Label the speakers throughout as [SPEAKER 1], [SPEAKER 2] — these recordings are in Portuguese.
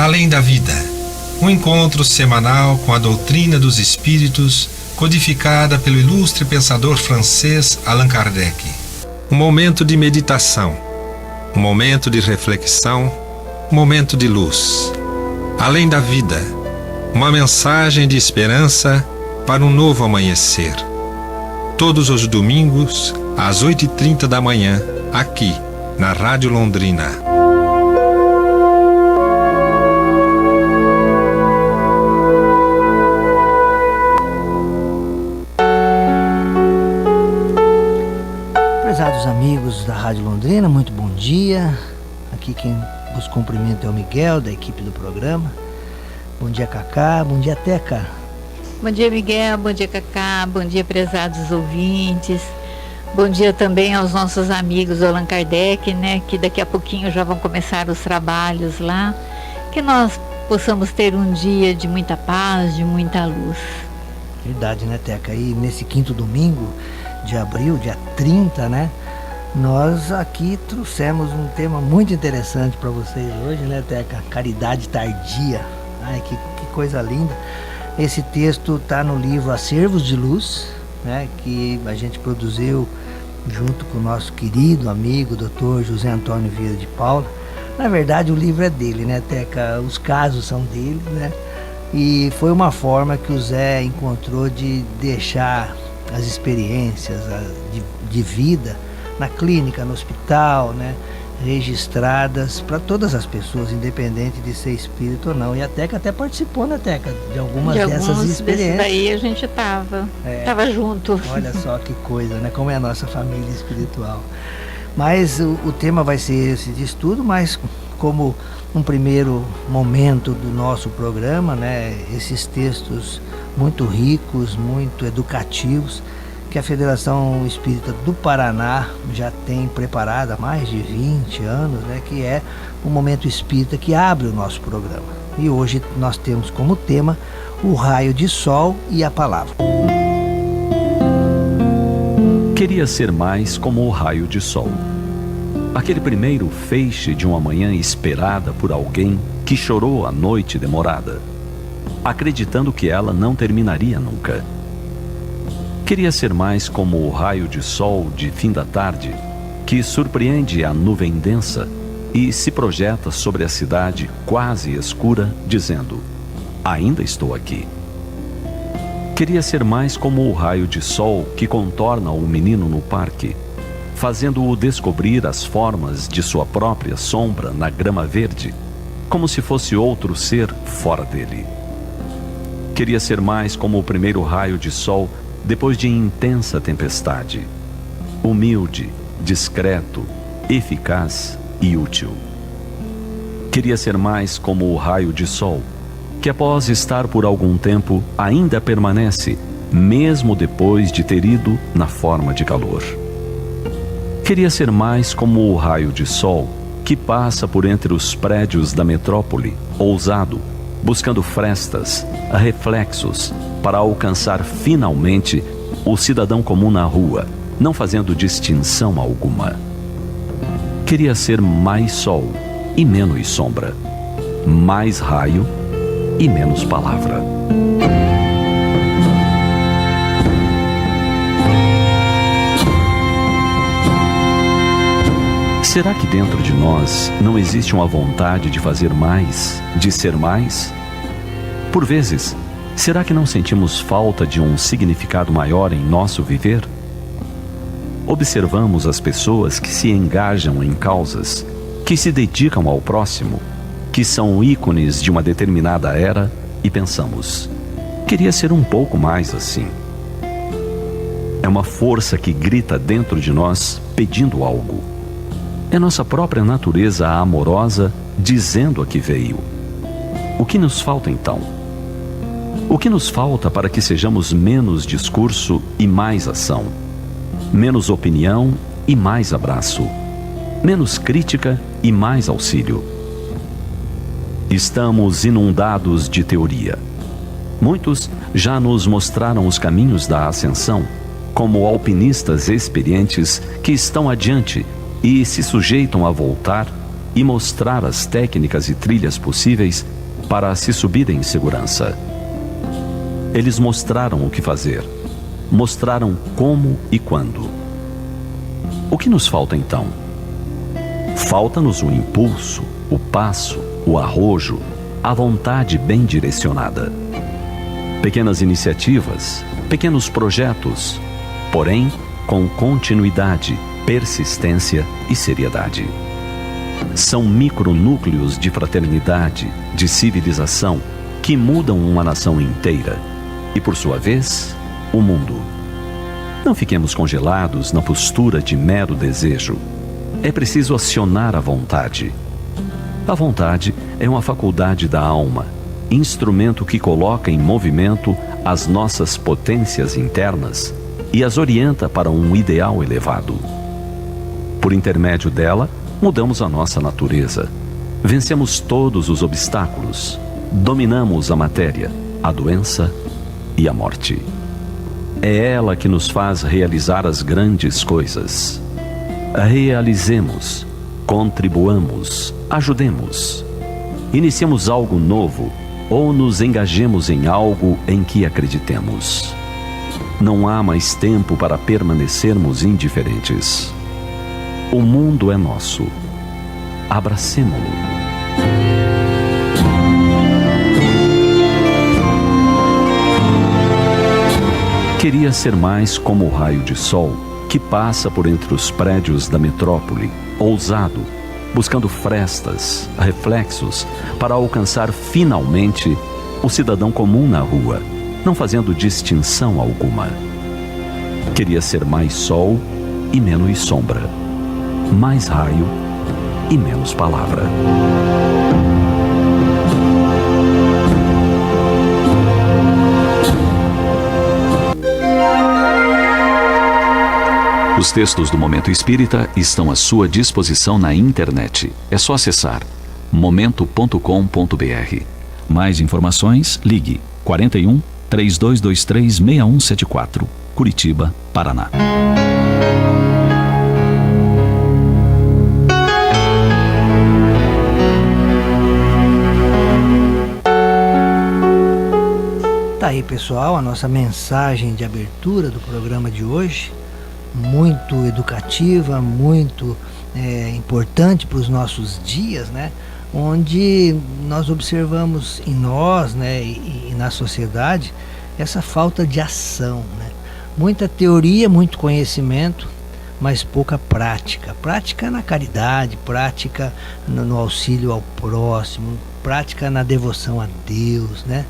[SPEAKER 1] Além da Vida, um encontro semanal com a doutrina dos espíritos, codificada pelo ilustre pensador francês Allan Kardec. Um momento de meditação, um momento de reflexão, um momento de luz. Além da Vida, uma mensagem de esperança para um novo amanhecer. Todos os domingos, às 8h30 da manhã, aqui, na Rádio Londrina.
[SPEAKER 2] Prezados amigos da Rádio Londrina, muito bom dia. Aqui quem vos cumprimenta é o Miguel, da equipe do programa. Bom dia, Cacá. Bom dia, Teca.
[SPEAKER 3] Bom dia, Miguel. Bom dia, Cacá. Bom dia, prezados ouvintes. Bom dia também aos nossos amigos do Allan Kardec, né? Que daqui a pouquinho já vão começar os trabalhos lá. Que nós possamos ter um dia de muita paz, de muita luz.
[SPEAKER 2] Verdade, né, Teca? E nesse quinto domingo de abril, dia 30, né? Nós aqui trouxemos um tema muito interessante para vocês hoje, né, Teca? Caridade tardia. Ai, que coisa linda. Esse texto está no livro Acervos de Luz, né, que a gente produziu junto com o nosso querido amigo, Dr. José Antônio Vieira de Paula. Na verdade, o livro é dele, né, Teca? Os casos são dele, né? E foi uma forma que o Zé encontrou de deixar as experiências de vida na clínica, no hospital, né, registradas para todas as pessoas, independente de ser espírito ou não. E a Teca até participou, né, Teca, de algumas dessas experiências.
[SPEAKER 3] Daí a gente tava junto.
[SPEAKER 2] Olha só que coisa, né, como é a nossa família espiritual. Mas o tema vai ser esse de estudo, mas como um primeiro momento do nosso programa, né, esses textos muito ricos, muito educativos, que a Federação Espírita do Paraná já tem preparado há mais de 20 anos, né, que é o Momento Espírita que abre o nosso programa. E hoje nós temos como tema o raio de sol e a palavra.
[SPEAKER 4] Queria ser mais como o raio de sol. Aquele primeiro feixe de uma manhã esperada por alguém que chorou a noite demorada, acreditando que ela não terminaria nunca. Queria ser mais como o raio de sol de fim da tarde, que surpreende a nuvem densa e se projeta sobre a cidade quase escura, dizendo: ainda estou aqui. Queria ser mais como o raio de sol que contorna o menino no parque, fazendo-o descobrir as formas de sua própria sombra na grama verde, como se fosse outro ser fora dele. Queria ser mais como o primeiro raio de sol depois de intensa tempestade, humilde, discreto, eficaz e útil. Queria ser mais como o raio de sol, que após estar por algum tempo ainda permanece, mesmo depois de ter ido na forma de calor. Queria ser mais como o raio de sol, que passa por entre os prédios da metrópole, ousado, buscando frestas, reflexos, para alcançar finalmente o cidadão comum na rua, não fazendo distinção alguma. Queria ser mais sol e menos sombra, mais raio e menos palavra. Será que dentro de nós não existe uma vontade de fazer mais, de ser mais? Por vezes, será que não sentimos falta de um significado maior em nosso viver? Observamos as pessoas que se engajam em causas, que se dedicam ao próximo, que são ícones de uma determinada era e pensamos: queria ser um pouco mais assim. É uma força que grita dentro de nós pedindo algo. É nossa própria natureza amorosa dizendo a que veio. O que nos falta então? O que nos falta para que sejamos menos discurso e mais ação? Menos opinião e mais abraço? Menos crítica e mais auxílio? Estamos inundados de teoria. Muitos já nos mostraram os caminhos da ascensão, como alpinistas experientes que estão adiante e se sujeitam a voltar e mostrar as técnicas e trilhas possíveis para se subir em segurança. Eles mostraram o que fazer, mostraram como e quando. O que nos falta então? Falta-nos o impulso, o passo, o arrojo, a vontade bem direcionada. Pequenas iniciativas, pequenos projetos, porém com continuidade, persistência e seriedade. São micronúcleos de fraternidade, de civilização, que mudam uma nação inteira e, por sua vez, o mundo. Não fiquemos congelados na postura de mero desejo. É preciso acionar a vontade. A vontade é uma faculdade da alma, instrumento que coloca em movimento as nossas potências internas e as orienta para um ideal elevado. Por intermédio dela, mudamos a nossa natureza, vencemos todos os obstáculos, dominamos a matéria, a doença e a morte. É ela que nos faz realizar as grandes coisas. Realizemos, contribuamos, ajudemos. Iniciemos algo novo ou nos engajemos em algo em que acreditemos. Não há mais tempo para permanecermos indiferentes. O mundo é nosso. Abracemo-lo. Queria ser mais como o raio de sol que passa por entre os prédios da metrópole, ousado, buscando frestas, reflexos, para alcançar finalmente o cidadão comum na rua, não fazendo distinção alguma. Queria ser mais sol e menos sombra, mais raio e menos palavra. Os textos do Momento Espírita estão à sua disposição na internet. É só acessar momento.com.br. Mais informações, ligue 41 3223 6174, Curitiba, Paraná.
[SPEAKER 2] Tá aí, pessoal, a nossa mensagem de abertura do programa de hoje. Muito educativa, muito importante para os nossos dias, né? Onde nós observamos em nós, né, e na sociedade, essa falta de ação, né? Muita teoria, muito conhecimento, mas pouca prática. Prática na caridade, prática no auxílio ao próximo, prática na devoção a Deus, né?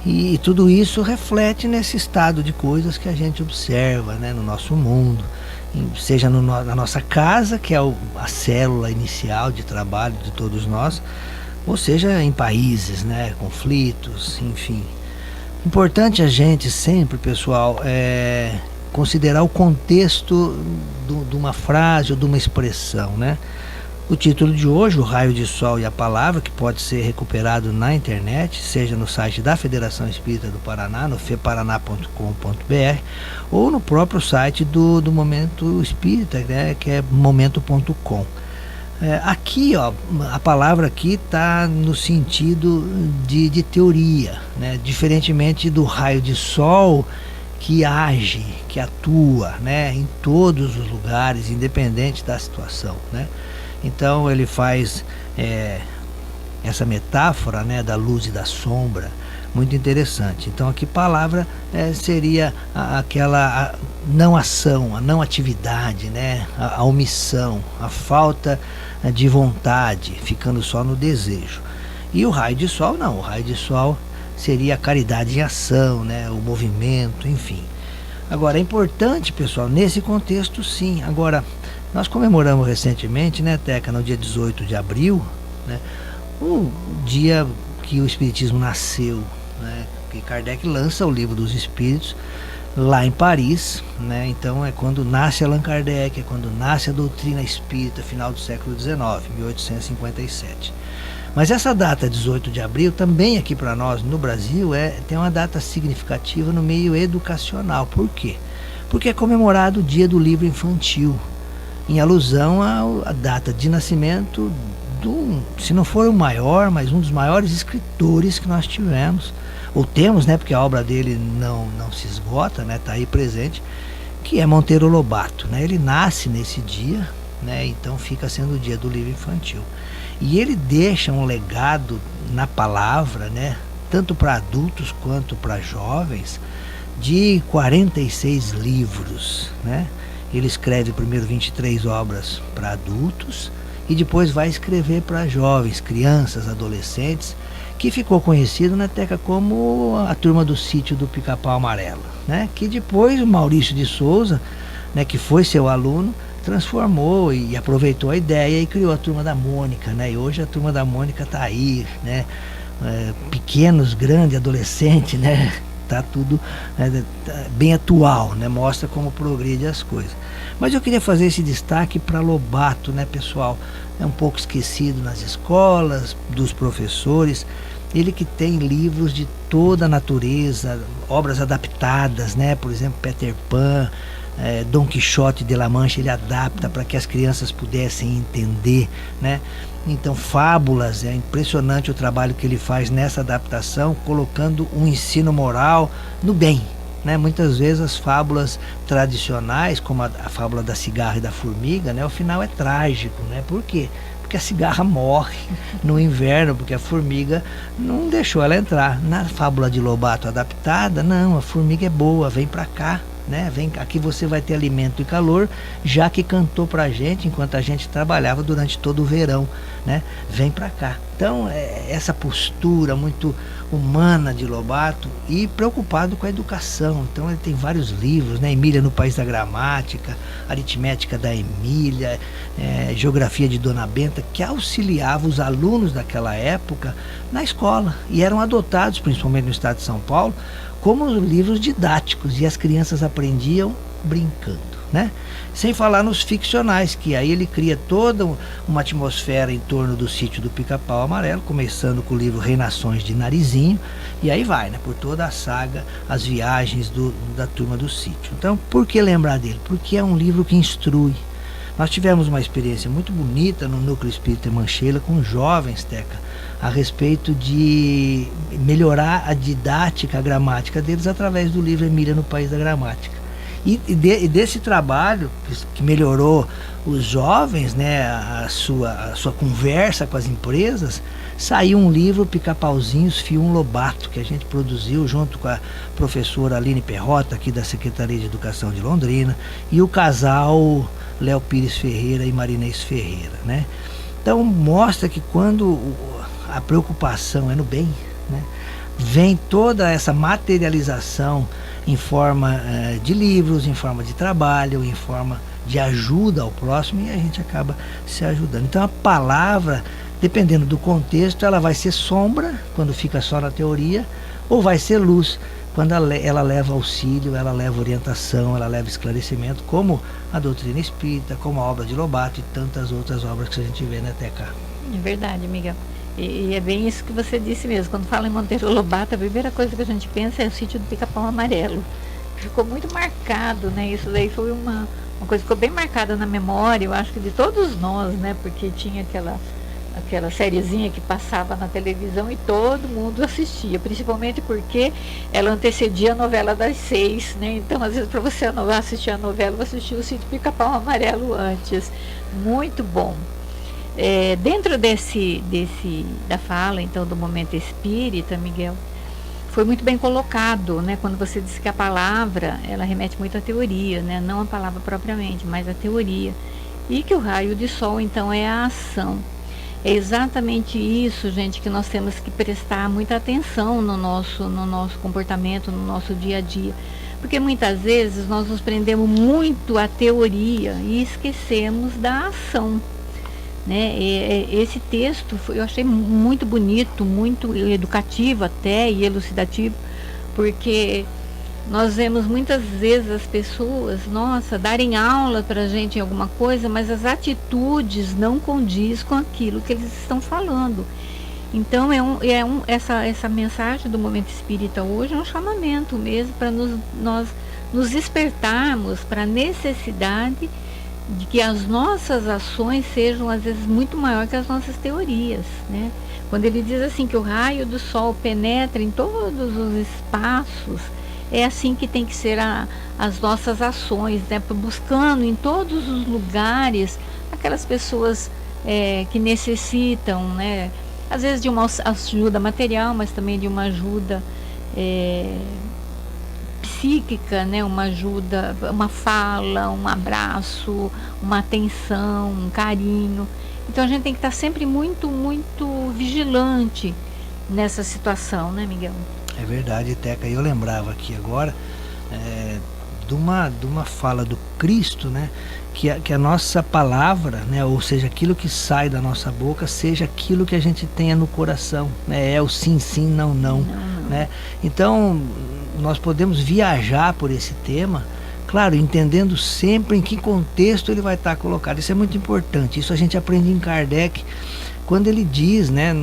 [SPEAKER 2] E tudo isso reflete nesse estado de coisas que a gente observa, né, no nosso mundo, seja na nossa casa, que é a célula inicial de trabalho de todos nós, ou seja em países, né, conflitos, enfim. Importante a gente sempre, pessoal, considerar o contexto de uma frase ou de uma expressão, né? O título de hoje, O Raio de Sol e a Palavra, que pode ser recuperado na internet, seja no site da Federação Espírita do Paraná, no feparaná.com.br, ou no próprio site do Momento Espírita, né, que é momento.com. Aqui, ó, a palavra aqui está no sentido de teoria, né, diferentemente do raio de sol, que age, que atua, né, em todos os lugares, independente da situação, né? Então ele faz essa metáfora, né, da luz e da sombra, muito interessante. Então aqui palavra seria aquela não ação, a não atividade, né, a omissão, a falta de vontade, ficando só no desejo. E o raio de sol não, o raio de sol seria a caridade em ação, né, o movimento, enfim. Agora é importante, pessoal, nesse contexto sim. Agora, nós comemoramos recentemente, né, Teca, no dia 18 de abril, né, o dia que o Espiritismo nasceu, né, que Kardec lança o Livro dos Espíritos lá em Paris, né, então é quando nasce Allan Kardec, é quando nasce a doutrina espírita, final do século XIX, 1857. Mas essa data, 18 de abril, também aqui para nós no Brasil, tem uma data significativa no meio educacional. Por quê? Porque é comemorado o Dia do Livro Infantil, em alusão à data de nascimento se não for o maior, mas um dos maiores escritores que nós tivemos, ou temos, né, porque a obra dele não se esgota, né, está aí presente, que é Monteiro Lobato, né? Ele nasce nesse dia, né, então fica sendo o dia do livro infantil. E ele deixa um legado na palavra, né, tanto para adultos quanto para jovens, de 46 livros, né? Ele escreve primeiro 23 obras para adultos e depois vai escrever para jovens, crianças, adolescentes, que ficou conhecido na Teca como a turma do Sítio do Pica-Pau Amarelo, né? Que depois o Maurício de Souza, né, que foi seu aluno, transformou e aproveitou a ideia e criou a Turma da Mônica, né? E hoje a Turma da Mônica está aí, né? Pequenos, grandes, adolescentes, né? Tá tudo bem atual, né? Mostra como progride as coisas. Mas eu queria fazer esse destaque para Lobato, né, pessoal? É um pouco esquecido nas escolas, dos professores. Ele que tem livros de toda a natureza, obras adaptadas, né? Por exemplo, Peter Pan, Dom Quixote de La Mancha, ele adapta para que as crianças pudessem entender, né? Então, fábulas, é impressionante o trabalho que ele faz nessa adaptação, colocando um ensino moral no bem, né? Muitas vezes as fábulas tradicionais, como a fábula da cigarra e da formiga, né? O final é trágico, né? Por quê? Porque a cigarra morre no inverno, porque a formiga não deixou ela entrar. Na fábula de Lobato adaptada, não, a formiga é boa, vem para cá, né? Vem, aqui você vai ter alimento e calor, já que cantou pra gente enquanto a gente trabalhava durante todo o verão, né? Vem pra cá. Então, essa postura muito humana de Lobato e preocupado com a educação. Então, ele tem vários livros, né? Emília no País da Gramática, Aritmética da Emília, Geografia de Dona Benta, que auxiliava os alunos daquela época na escola e eram adotados, principalmente no estado de São Paulo, como livros didáticos, e as crianças aprendiam brincando, né? Sem falar nos ficcionais, que aí ele cria toda uma atmosfera em torno do Sítio do Pica-Pau Amarelo, começando com o livro Reinações de Narizinho, e aí vai, né, por toda a saga, as viagens da turma do Sítio. Então, por que lembrar dele? Porque é um livro que instrui. Nós tivemos uma experiência muito bonita no Núcleo Espírita Manchela com jovens, Teca, a respeito de melhorar a didática, a gramática deles através do livro Emília no País da Gramática. E desse trabalho que melhorou os jovens, né, a sua conversa com as empresas, saiu um livro Pica-Pauzinhos Fium Lobato, que a gente produziu junto com a professora Aline Perrota, aqui da Secretaria de Educação de Londrina, e o casal Léo Pires Ferreira e Marinês Ferreira, né? Então mostra que quando a preocupação é no bem, né, vem toda essa materialização em forma de livros, em forma de trabalho, em forma de ajuda ao próximo, e a gente acaba se ajudando. Então a palavra, dependendo do contexto, ela vai ser sombra quando fica só na teoria, ou vai ser luz quando ela leva auxílio, ela leva orientação, ela leva esclarecimento, como a doutrina espírita, como a obra de Lobato e tantas outras obras que a gente vê na TK.
[SPEAKER 3] É verdade, Miguel. E é bem isso que você disse mesmo. Quando fala em Monteiro Lobato, a primeira coisa que a gente pensa é o Sítio do Pica-Pau Amarelo. Ficou muito marcado, né? Isso daí foi uma coisa que ficou bem marcada na memória, eu acho que de todos nós, né? Porque tinha aquela sériezinha que passava na televisão e todo mundo assistia, principalmente porque ela antecedia a novela das 6, né? Então, às vezes, para você assistir a novela, você assistia o Sítio do Pica-Pau Amarelo antes. Muito bom. Dentro da fala, então, do momento espírita, Miguel, foi muito bem colocado, né? Quando você disse que a palavra, ela remete muito à teoria, né? Não a palavra propriamente, mas à teoria. E que o raio de sol, então, é a ação. É exatamente isso, gente, que nós temos que prestar muita atenção no nosso comportamento, no nosso dia a dia. Porque muitas vezes nós nos prendemos muito à teoria e esquecemos da ação. Né? Esse texto eu achei muito bonito, muito educativo até e elucidativo, porque nós vemos muitas vezes as pessoas, darem aula para a gente em alguma coisa, mas as atitudes não condizem com aquilo que eles estão falando. Então essa mensagem do Momento Espírita hoje é um chamamento mesmo para nós nos despertarmos para a necessidade de que as nossas ações sejam às vezes muito maior que as nossas teorias, né? Quando ele diz assim que o raio do sol penetra em todos os espaços, é assim que tem que ser as nossas ações, né? Buscando em todos os lugares aquelas pessoas que necessitam, né? Às vezes de uma ajuda material, mas também de uma ajuda psíquica, né? Uma ajuda, uma fala, um abraço, uma atenção, um carinho. Então a gente tem que estar sempre muito, muito vigilante nessa situação, né, Miguel?
[SPEAKER 2] É verdade, Teca. Eu lembrava aqui agora de uma fala do Cristo, né? Que a nossa palavra, né? Ou seja, aquilo que sai da nossa boca, seja aquilo que a gente tenha no coração, né? É o sim, sim, não, não, né? Então, nós podemos viajar por esse tema, claro, entendendo sempre em que contexto ele vai estar colocado. Isso é muito importante. Isso a gente aprende em Kardec, quando ele diz, né,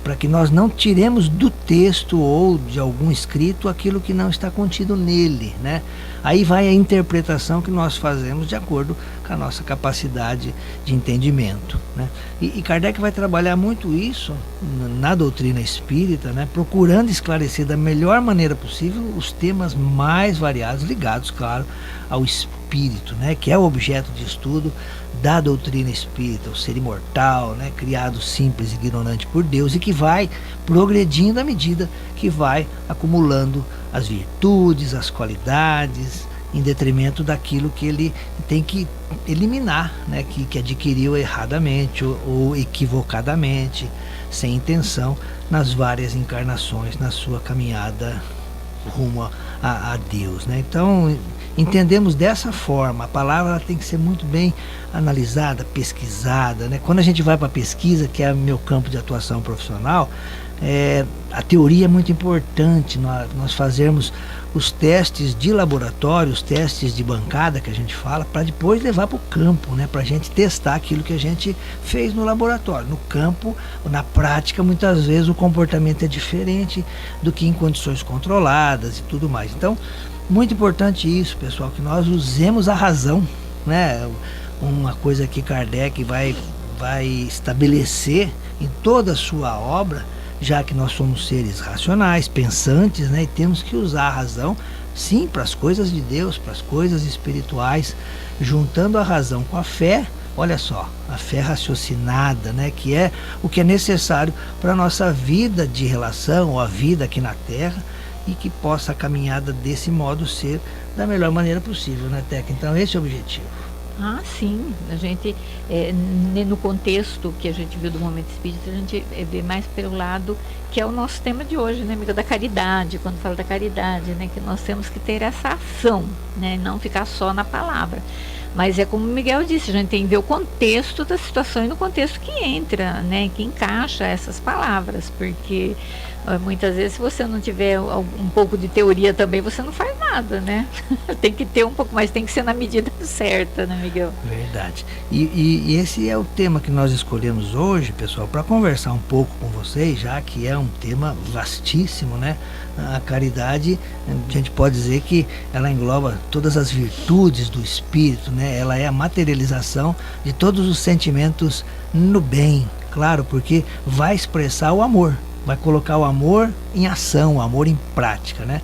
[SPEAKER 2] para que nós não tiremos do texto ou de algum escrito aquilo que não está contido nele, né? Aí vai a interpretação que nós fazemos de acordo com a nossa capacidade de entendimento, né? E Kardec vai trabalhar muito isso na doutrina espírita, né? Procurando esclarecer da melhor maneira possível os temas mais variados, ligados, claro, ao espírito, né? Que é o objeto de estudo da doutrina espírita, o ser imortal, né? Criado simples e ignorante por Deus, e que vai progredindo à medida que vai acumulando as virtudes, as qualidades, em detrimento daquilo que ele tem que eliminar, né? Que adquiriu erradamente ou equivocadamente, sem intenção, nas várias encarnações, na sua caminhada rumo a Deus, né? Então, entendemos dessa forma. A palavra ela tem que ser muito bem analisada, pesquisada, né? Quando a gente vai para a pesquisa, que é o meu campo de atuação profissional, a teoria é muito importante, nós fazermos os testes de laboratório, os testes de bancada que a gente fala, para depois levar para o campo, né? Para a gente testar aquilo que a gente fez no laboratório. No campo, na prática, muitas vezes o comportamento é diferente do que em condições controladas e tudo mais. Então, muito importante isso, pessoal, que nós usemos a razão, né? Uma coisa que Kardec vai estabelecer em toda a sua obra, já que nós somos seres racionais, pensantes, né? E temos que usar a razão, sim, para as coisas de Deus, para as coisas espirituais, juntando a razão com a fé. Olha só, a fé raciocinada, né? Que é o que é necessário para a nossa vida de relação, ou a vida aqui na Terra, e que possa a caminhada desse modo ser da melhor maneira possível, né, Teca? Então esse é o objetivo.
[SPEAKER 3] Ah, sim. A gente, no contexto que a gente viu do Momento Espírita, a gente vê mais pelo lado que é o nosso tema de hoje, né, amiga, da caridade. Quando fala da caridade, né, que nós temos que ter essa ação, né, não ficar só na palavra. Mas é como o Miguel disse, a gente tem que ver o contexto da situação e no contexto que entra, né, que encaixa essas palavras, porque muitas vezes se você não tiver um pouco de teoria também, você não faz nada, né? Tem que ter um pouco, mas tem que ser na medida certa, né, Miguel?
[SPEAKER 2] Verdade. E esse é o tema que nós escolhemos hoje, pessoal, para conversar um pouco com vocês, já que é um tema vastíssimo, né? A caridade, a gente pode dizer que ela engloba todas as virtudes do espírito, né? Ela é a materialização de todos os sentimentos no bem, claro, porque vai expressar o amor, vai colocar o amor em ação, o amor em prática, né?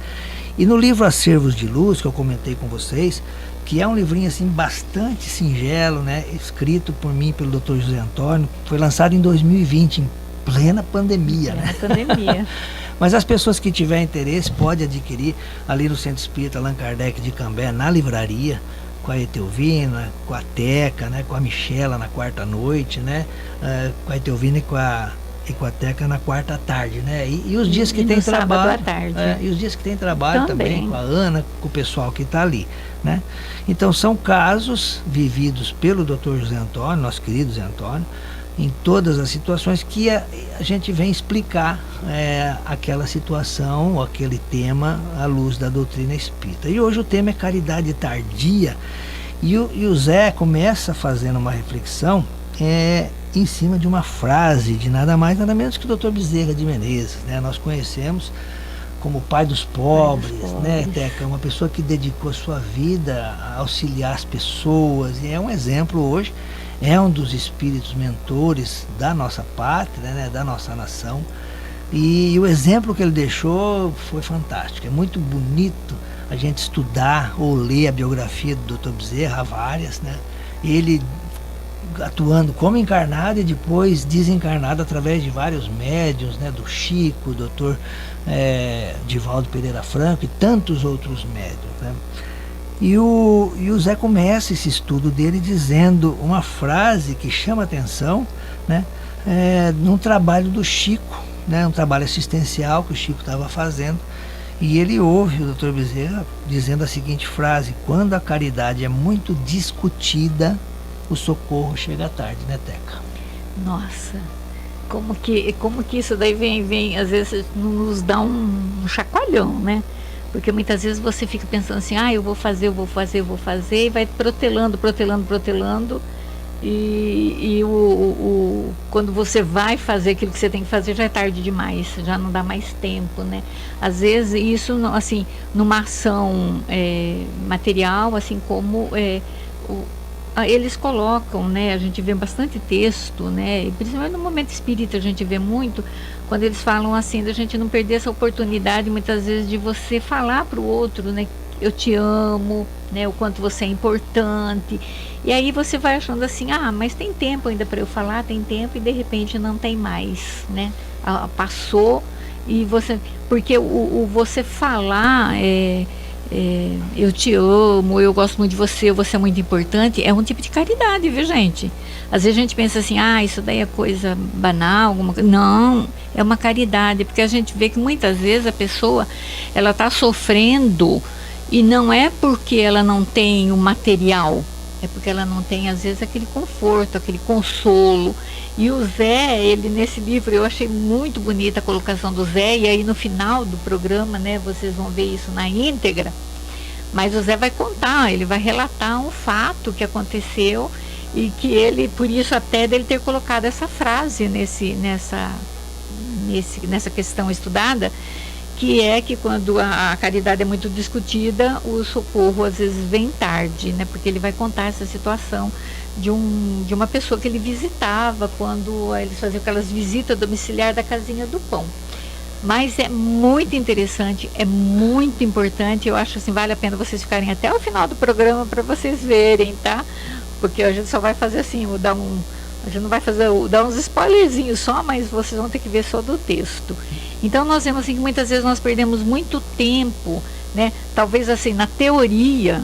[SPEAKER 2] E no livro Acervos de Luz, que eu comentei com vocês, que é um livrinho assim bastante singelo, né? Escrito por mim, pelo Dr. José Antônio, foi lançado em 2020, em plena pandemia, né?
[SPEAKER 3] Pandemia.
[SPEAKER 2] Mas as pessoas que tiverem interesse podem adquirir ali no Centro Espírita Allan Kardec de Cambé, na livraria, com a Etelvina, com a Teca, né? Com a Michela na quarta noite, né? Com a Etelvina e com a Teca na quarta tarde, né? E os dias que tem trabalho,
[SPEAKER 3] à tarde.
[SPEAKER 2] E os dias que tem trabalho também com a Ana, com o pessoal que está ali, né? Então são casos vividos pelo Dr. José Antônio, nosso querido José Antônio, em todas as situações que a gente vem explicar aquela situação, ou aquele tema à luz da doutrina espírita. E hoje o tema é caridade tardia, e o Zé começa fazendo uma reflexão em cima de uma frase de nada mais, nada menos que o Dr. Bezerra de Menezes, né? Nós conhecemos como o pai dos pobres, né, Teca? Uma pessoa que dedicou a sua vida a auxiliar as pessoas, e é um exemplo hoje, é um dos espíritos mentores da nossa pátria, né, da nossa nação, e o exemplo que ele deixou foi fantástico. É muito bonito a gente estudar ou ler a biografia do Dr. Bezerra, há várias, né? Ele atuando como encarnado e depois desencarnado através de vários médiuns, né, do Chico, do Dr. Divaldo Pereira Franco e tantos outros médiuns, né? E o Zé começa esse estudo dele dizendo uma frase que chama atenção, né, num trabalho do Chico, né, um trabalho assistencial que o Chico estava fazendo, e ele ouve o Dr. Bezerra dizendo a seguinte frase: quando a caridade é muito discutida, o socorro chega tarde, né, Teca?
[SPEAKER 3] Nossa, como que isso daí vem às vezes nos dá um chacoalhão, né? Porque muitas vezes você fica pensando assim, eu vou fazer, e vai protelando, e quando você vai fazer aquilo que você tem que fazer, já é tarde demais, já não dá mais tempo, né? Às vezes isso, assim, numa ação material, assim como eles colocam, né? A gente vê bastante texto, né? E principalmente no momento espírita a gente vê muito, quando eles falam assim, da gente não perder essa oportunidade muitas vezes de você falar para o outro, né? Eu te amo, né? O quanto você é importante. E aí você vai achando assim, mas tem tempo ainda para eu falar, tem tempo, e de repente não tem mais, né? Passou, e você, porque você falar eu te amo, eu gosto muito de você, você é muito importante, é um tipo de caridade, viu, gente? Às vezes a gente pensa assim, isso daí é coisa banal, alguma coisa. Não, é uma caridade, porque a gente vê que muitas vezes a pessoa, ela está sofrendo, e não é porque ela não tem o material, é porque ela não tem, às vezes, aquele conforto, aquele consolo. E o Zé, ele nesse livro, eu achei muito bonita a colocação do Zé, e aí no final do programa, né, vocês vão ver isso na íntegra, mas o Zé vai contar, ele vai relatar um fato que aconteceu, e que ele, por isso até dele ter colocado essa frase nessa questão estudada, que é que quando a caridade é muito discutida, o socorro às vezes vem tarde, né? Porque ele vai contar essa situação de uma pessoa que ele visitava quando eles faziam aquelas visitas domiciliares da casinha do pão. Mas é muito interessante, é muito importante, eu acho assim, vale a pena vocês ficarem até o final do programa para vocês verem, tá? Porque a gente só vai fazer assim, a gente não vai dar uns spoilerzinhos só, mas vocês vão ter que ver só do texto. Então nós vemos assim que muitas vezes nós perdemos muito tempo, né? Talvez assim na teoria,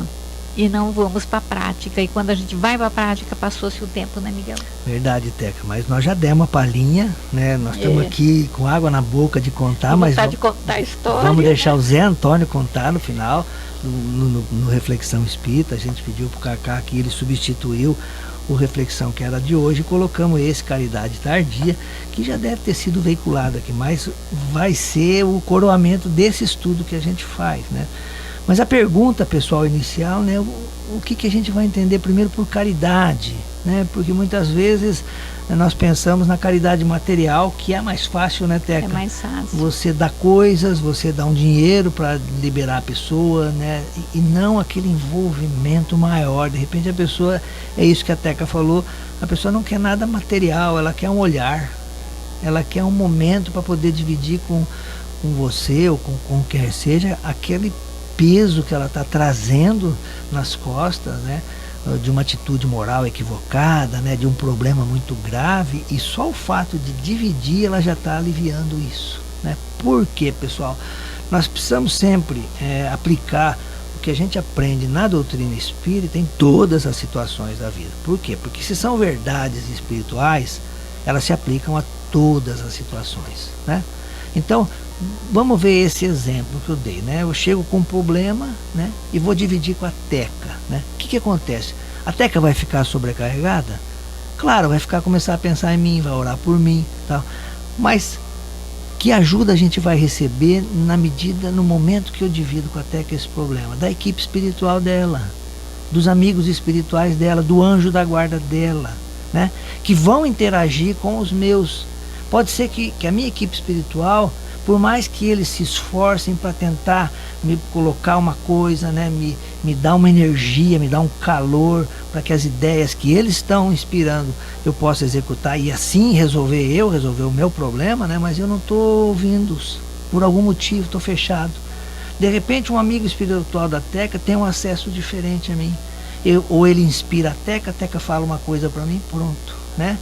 [SPEAKER 3] e não vamos para a prática. E quando a gente vai para a prática, passou-se o tempo, né, Miguel?
[SPEAKER 2] Verdade, Teca, mas nós já demos uma palhinha, né? Nós estamos aqui com água na boca de contar, mas
[SPEAKER 3] de contar a história,
[SPEAKER 2] vamos deixar o Zé Antônio contar no final, no Reflexão Espírita. A gente pediu para o Cacá que ele substituiu o Reflexão que era de hoje, e colocamos esse Caridade Tardia, que já deve ter sido veiculado aqui, mas vai ser o coroamento desse estudo que a gente faz, né? Mas a pergunta, pessoal, inicial, né, o que a gente vai entender primeiro por caridade, né? Porque muitas vezes nós pensamos na caridade material, que é mais fácil, né, Teca?
[SPEAKER 3] É mais fácil.
[SPEAKER 2] Você dá coisas, você dá um dinheiro para liberar a pessoa, né? E não aquele envolvimento maior. De repente a pessoa, é isso que a Teca falou, a pessoa não quer nada material, ela quer um olhar, ela quer um momento para poder dividir com você ou com quem seja aquele peso que ela está trazendo nas costas, né? De uma atitude moral equivocada, né? De um problema muito grave, e só o fato de dividir ela já está aliviando isso, né? Por quê, pessoal? Nós precisamos sempre aplicar o que a gente aprende na doutrina espírita em todas as situações da vida. Por quê? Porque se são verdades espirituais, elas se aplicam a todas as situações, né? Então, vamos ver esse exemplo que eu dei, né? Eu chego com um problema, né? E vou dividir com a Teca, né? O que acontece? A Teca vai ficar sobrecarregada? Claro, vai começar a pensar em mim, vai orar por mim, tal. Mas que ajuda a gente vai receber no momento que eu divido com a Teca esse problema? Da equipe espiritual dela, dos amigos espirituais dela, do anjo da guarda dela, né? Que vão interagir com os meus. Pode ser que a minha equipe espiritual por mais que eles se esforcem para tentar me colocar uma coisa, né, me dar uma energia, me dar um calor para que as ideias que eles estão inspirando eu possa executar e assim resolver o meu problema, né, mas eu não estou ouvindo-os, por algum motivo estou fechado. De repente um amigo espiritual da Teca tem um acesso diferente a mim, ou ele inspira a Teca fala uma coisa para mim, pronto, né?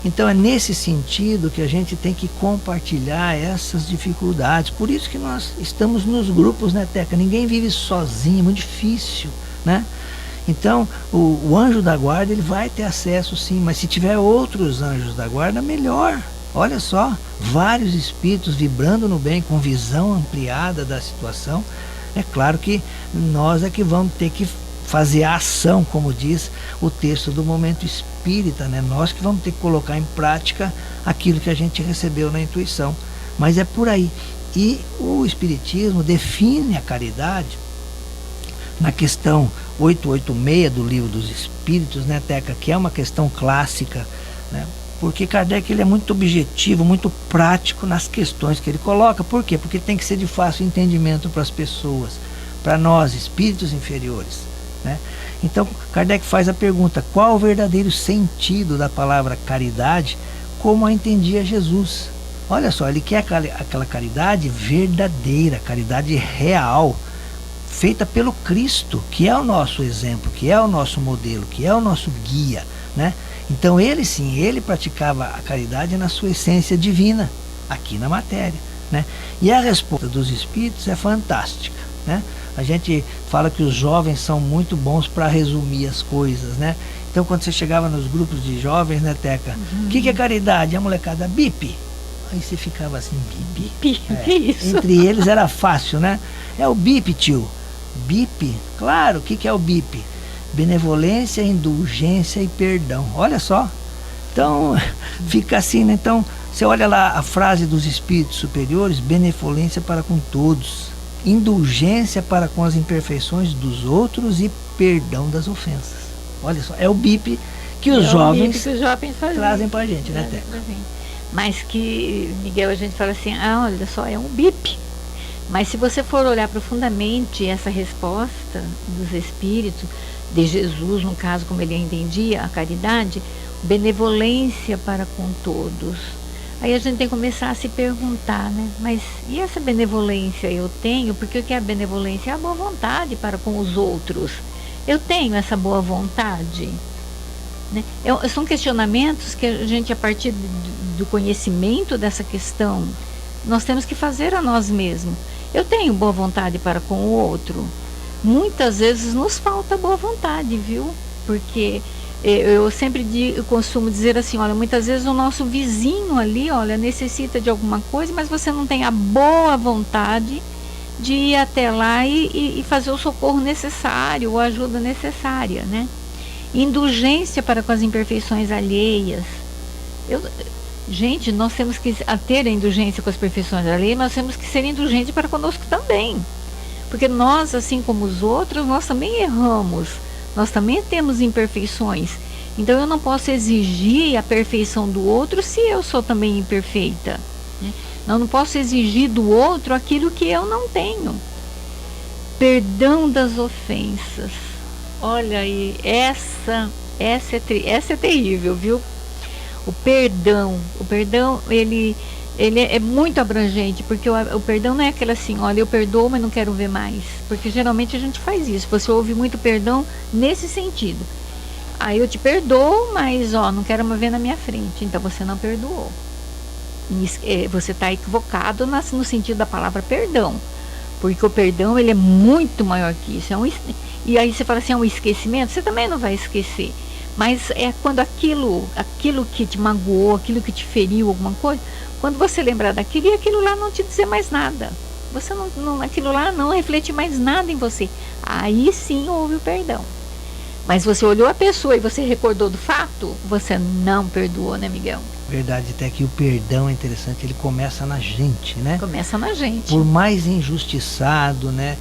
[SPEAKER 2] Então é nesse sentido que a gente tem que compartilhar essas dificuldades. Por isso que nós estamos nos grupos, né, Teca? Ninguém vive sozinho, é muito difícil, né? Então o anjo da guarda ele vai ter acesso sim, mas se tiver outros anjos da guarda, melhor. Olha só, vários espíritos vibrando no bem, com visão ampliada da situação. É claro que nós é que vamos ter que fazer a ação, como diz o texto do Momento Espírita, né? Nós que vamos ter que colocar em prática aquilo que a gente recebeu na intuição. Mas é por aí. E o Espiritismo define a caridade na questão 886 do Livro dos Espíritos, né, Teca? Que é uma questão clássica, né? Porque Kardec ele é muito objetivo, muito prático nas questões que ele coloca. Por quê? Porque tem que ser de fácil entendimento para as pessoas, para nós, espíritos inferiores, né? Então Kardec faz a pergunta: qual o verdadeiro sentido da palavra caridade como a entendia Jesus? Olha só, ele quer aquela caridade verdadeira, caridade real, feita pelo Cristo, que é o nosso exemplo, que é o nosso modelo, que é o nosso guia, né? Então ele sim, ele praticava a caridade na sua essência divina, aqui na matéria, né? E a resposta dos espíritos é fantástica, né? A gente fala que os jovens são muito bons para resumir as coisas, né? Então quando você chegava nos grupos de jovens, né, Teca? O que é caridade? A molecada, bip. Aí você ficava assim, bip.
[SPEAKER 3] Bip, que isso?
[SPEAKER 2] Entre eles era fácil, né? É o bip, tio. Bip? Claro, o que é o bip? Benevolência, indulgência e perdão. Olha só. Então fica assim, né? Então você olha lá a frase dos espíritos superiores: benevolência para com todos, indulgência para com as imperfeições dos outros e perdão das ofensas. Olha só, é o BIP que os jovens trazem para a gente, né, Teca?
[SPEAKER 3] Mas que, Miguel, a gente fala assim, olha só, é um BIP. Mas se você for olhar profundamente essa resposta dos espíritos, de Jesus, no caso, como ele entendia a caridade, benevolência para com todos. Aí a gente tem que começar a se perguntar, né? Mas e essa benevolência eu tenho? Porque o que é a benevolência? É a boa vontade para com os outros. Eu tenho essa boa vontade? Né? São questionamentos que a gente, a partir do conhecimento dessa questão, nós temos que fazer a nós mesmos. Eu tenho boa vontade para com o outro? Muitas vezes nos falta boa vontade, viu? Porque eu sempre costumo dizer assim, olha, muitas vezes o nosso vizinho ali, olha, necessita de alguma coisa, mas você não tem a boa vontade de ir até lá e fazer o socorro necessário, ou a ajuda necessária, né? Indulgência para com as imperfeições alheias. Gente, nós temos que ter a indulgência com as perfeições alheias, mas temos que ser indulgentes para conosco também. Porque nós, assim como os outros, nós também erramos. Nós também temos imperfeições. Então eu não posso exigir a perfeição do outro se eu sou também imperfeita, né? Não posso exigir do outro aquilo que eu não tenho. Perdão das ofensas. Olha aí, essa é terrível, viu? O perdão, ele é muito abrangente, porque o perdão não é aquela assim, olha, eu perdoo, mas não quero ver mais. Porque geralmente a gente faz isso. Você ouve muito perdão nesse sentido. Aí eu te perdoo, mas não quero mais ver na minha frente. Então você não perdoou. Você está equivocado no sentido da palavra perdão. Porque o perdão, ele é muito maior que isso. E aí você fala assim, é um esquecimento? Você também não vai esquecer. Mas é quando aquilo que te magoou, aquilo que te feriu, alguma coisa, quando você lembrar daquilo e aquilo lá não te dizer mais nada, você aquilo lá não reflete mais nada em você, aí sim houve o perdão. Mas você olhou a pessoa e você recordou do fato, você não perdoou, né, Miguel?
[SPEAKER 2] Verdade, até que o perdão é interessante, ele começa na gente, né?
[SPEAKER 3] Começa na gente.
[SPEAKER 2] Por mais injustiçado, né?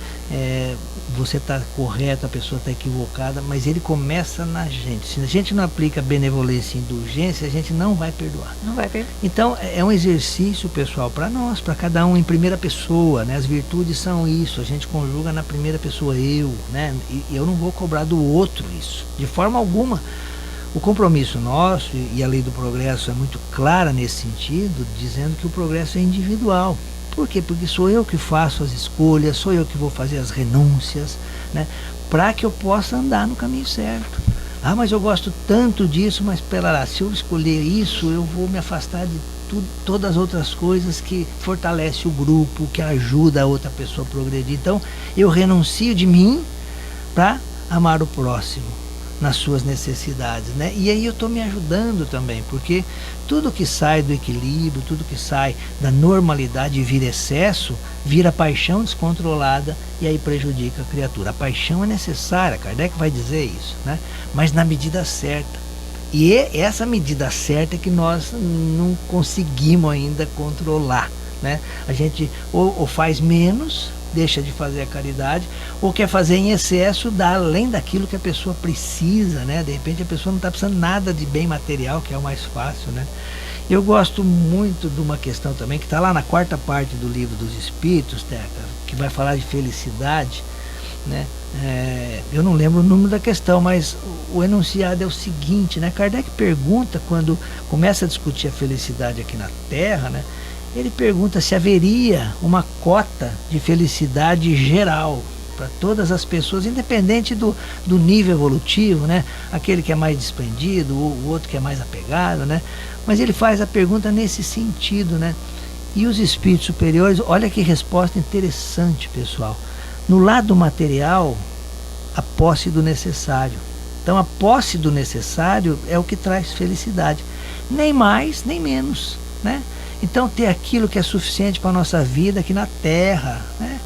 [SPEAKER 2] Você está correto, a pessoa está equivocada, mas ele começa na gente. Se a gente não aplica benevolência e indulgência, a gente não vai perdoar.
[SPEAKER 3] Não vai perdoar.
[SPEAKER 2] Então, é um exercício, pessoal, para nós, para cada um em primeira pessoa, né? As virtudes são isso, a gente conjuga na primeira pessoa eu, né? E eu não vou cobrar do outro isso, de forma alguma. O compromisso nosso e a lei do progresso é muito clara nesse sentido, dizendo que o progresso é individual. Por quê? Porque sou eu que faço as escolhas, sou eu que vou fazer as renúncias, né? Para que eu possa andar no caminho certo. Ah, mas eu gosto tanto disso, mas pera lá, se eu escolher isso, eu vou me afastar de todas as outras coisas que fortalecem o grupo, que ajuda a outra pessoa a progredir. Então, eu renuncio de mim para amar o próximo nas suas necessidades, né? E aí eu estou me ajudando também, porque tudo que sai do equilíbrio, tudo que sai da normalidade e vira excesso, vira paixão descontrolada e aí prejudica a criatura. A paixão é necessária, Kardec vai dizer isso, né? Mas na medida certa. E essa medida certa é que nós não conseguimos ainda controlar, né? A gente ou faz menos, deixa de fazer a caridade, ou quer fazer em excesso, dá além daquilo que a pessoa precisa, né? De repente a pessoa não está precisando nada de bem material, que é o mais fácil, né? Eu gosto muito de uma questão também, que está lá na 4ª parte do Livro dos Espíritos, Teca, que vai falar de felicidade, né? Eu não lembro o número da questão, mas o enunciado é o seguinte, né? Kardec pergunta, quando começa a discutir a felicidade aqui na Terra, né? Ele pergunta se haveria uma cota de felicidade geral para todas as pessoas, independente do nível evolutivo, né? Aquele que é mais desprendido, o outro que é mais apegado, né? Mas ele faz a pergunta nesse sentido, né? E os espíritos superiores, olha que resposta interessante, pessoal. No lado material, a posse do necessário. Então, a posse do necessário é o que traz felicidade. Nem mais, nem menos, né? Então, ter aquilo que é suficiente para a nossa vida aqui na Terra, né?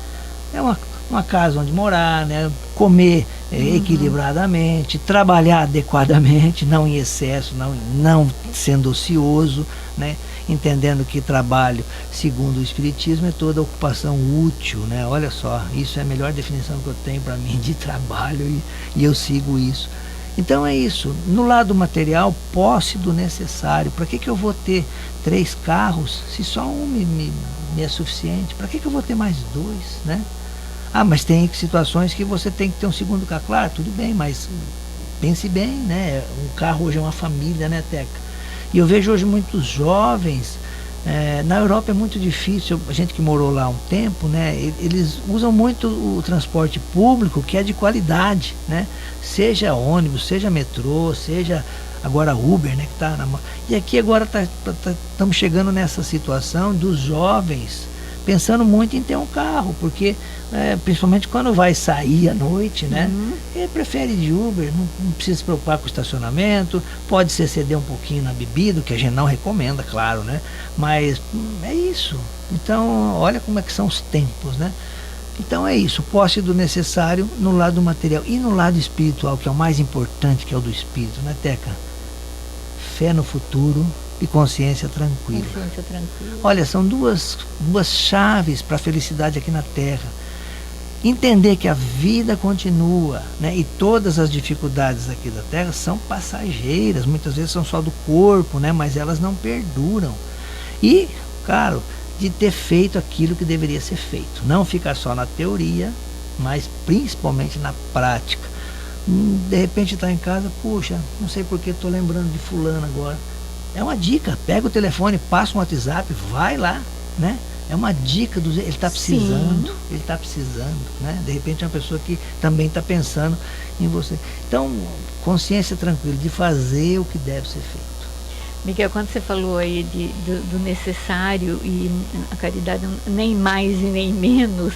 [SPEAKER 2] É uma casa onde morar, né? Comer equilibradamente, trabalhar adequadamente, não em excesso, não sendo ocioso, né? Entendendo que trabalho, segundo o Espiritismo, é toda ocupação útil, né? Olha só, isso é a melhor definição que eu tenho para mim de trabalho e eu sigo isso. Então é isso, no lado material, posse do necessário. Para que eu vou ter 3 carros se só um me é suficiente? Para que eu vou ter mais 2, né? Ah, mas tem situações que você tem que ter um segundo carro. Claro, tudo bem, mas pense bem, né? Um carro hoje é uma família, né, Teca? E eu vejo hoje muitos jovens, na Europa é muito difícil, a gente que morou lá há um tempo, né? Eles usam muito o transporte público, que é de qualidade, né? Seja ônibus, seja metrô, seja agora Uber, né? Que tá e aqui agora estamos chegando nessa situação dos jovens pensando muito em ter um carro, porque principalmente quando vai sair à noite, né? Ele prefere de Uber, não precisa se preocupar com o estacionamento, pode se exceder um pouquinho na bebida, que a gente não recomenda, claro, né? Mas é isso. Então, olha como é que são os tempos, né? Então é isso, posse do necessário no lado material e no lado espiritual, que é o mais importante, que é o do espírito, né, Teca? Fé no futuro e consciência tranquila.
[SPEAKER 3] Consciência tranquila.
[SPEAKER 2] Olha, são duas chaves para a felicidade aqui na Terra. Entender que a vida continua, né? E todas as dificuldades aqui da Terra são passageiras, muitas vezes são só do corpo, né? Mas elas não perduram. E, claro, de ter feito aquilo que deveria ser feito. Não ficar só na teoria, mas principalmente na prática. De repente está em casa, puxa, não sei porque estou lembrando de fulano agora. É uma dica, pega o telefone, passa um WhatsApp, vai lá, né? É uma dica, ele está precisando, né? De repente é uma pessoa que também está pensando em você. Então, consciência tranquila de fazer o que deve ser feito.
[SPEAKER 3] Miguel, quando você falou aí do necessário e a caridade nem mais e nem menos,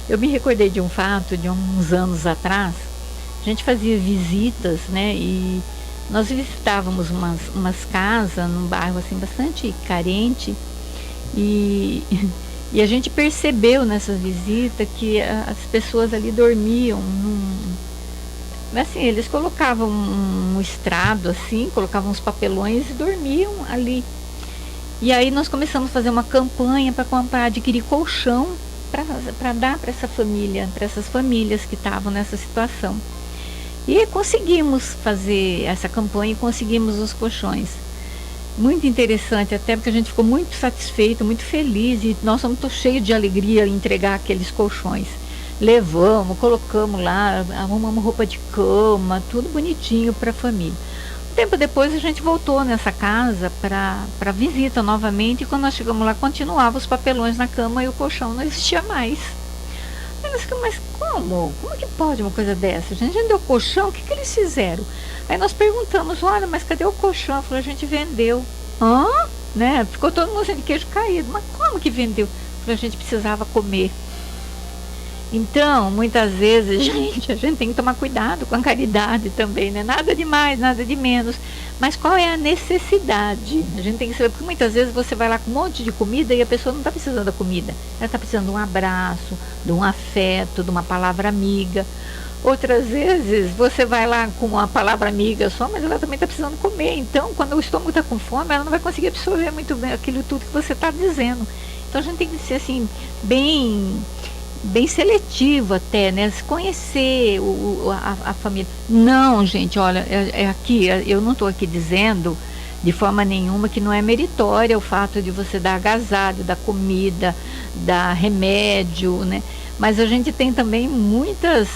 [SPEAKER 3] eu me recordei de um fato de uns anos atrás. A gente fazia visitas, né? E nós visitávamos umas casas num bairro assim bastante carente e a gente percebeu nessa visita que as pessoas ali dormiam Mas assim, eles colocavam um estrado assim, colocavam uns papelões e dormiam ali. E aí nós começamos a fazer uma campanha para adquirir colchão para dar para essa família, para essas famílias que estavam nessa situação. E conseguimos fazer essa campanha e conseguimos os colchões. Muito interessante, até porque a gente ficou muito satisfeito, muito feliz, e nós somos cheios de alegria em entregar aqueles colchões. Levamos, colocamos lá, arrumamos roupa de cama, tudo bonitinho para a família. Um tempo depois a gente voltou nessa casa para visita novamente, e quando nós chegamos lá continuavam os papelões na cama e o colchão não existia mais. Aí nós ficamos, mas como? Como que pode uma coisa dessa? A gente deu colchão, o que eles fizeram? Aí nós perguntamos, olha, mas cadê o colchão? Falou, a gente vendeu. Hã? Né? Ficou todo mundo assim de queijo caído. Mas como que vendeu? Falou, a gente precisava comer. Então, muitas vezes, a gente tem que tomar cuidado com a caridade também, né? Nada de mais, nada de menos. Mas qual é a necessidade? A gente tem que saber, porque muitas vezes você vai lá com um monte de comida e a pessoa não está precisando da comida. Ela está precisando de um abraço, de um afeto, de uma palavra amiga. Outras vezes você vai lá com uma palavra amiga só, mas ela também está precisando comer. Então, quando o estômago está com fome, ela não vai conseguir absorver muito bem aquilo tudo que você está dizendo. Então, a gente tem que ser assim, bem seletivo até, né? Se conhecer a família. Não, gente, olha, aqui, eu não estou aqui dizendo de forma nenhuma que não é meritória o fato de você dar agasalho, dar comida, dar remédio, né? Mas a gente tem também muitas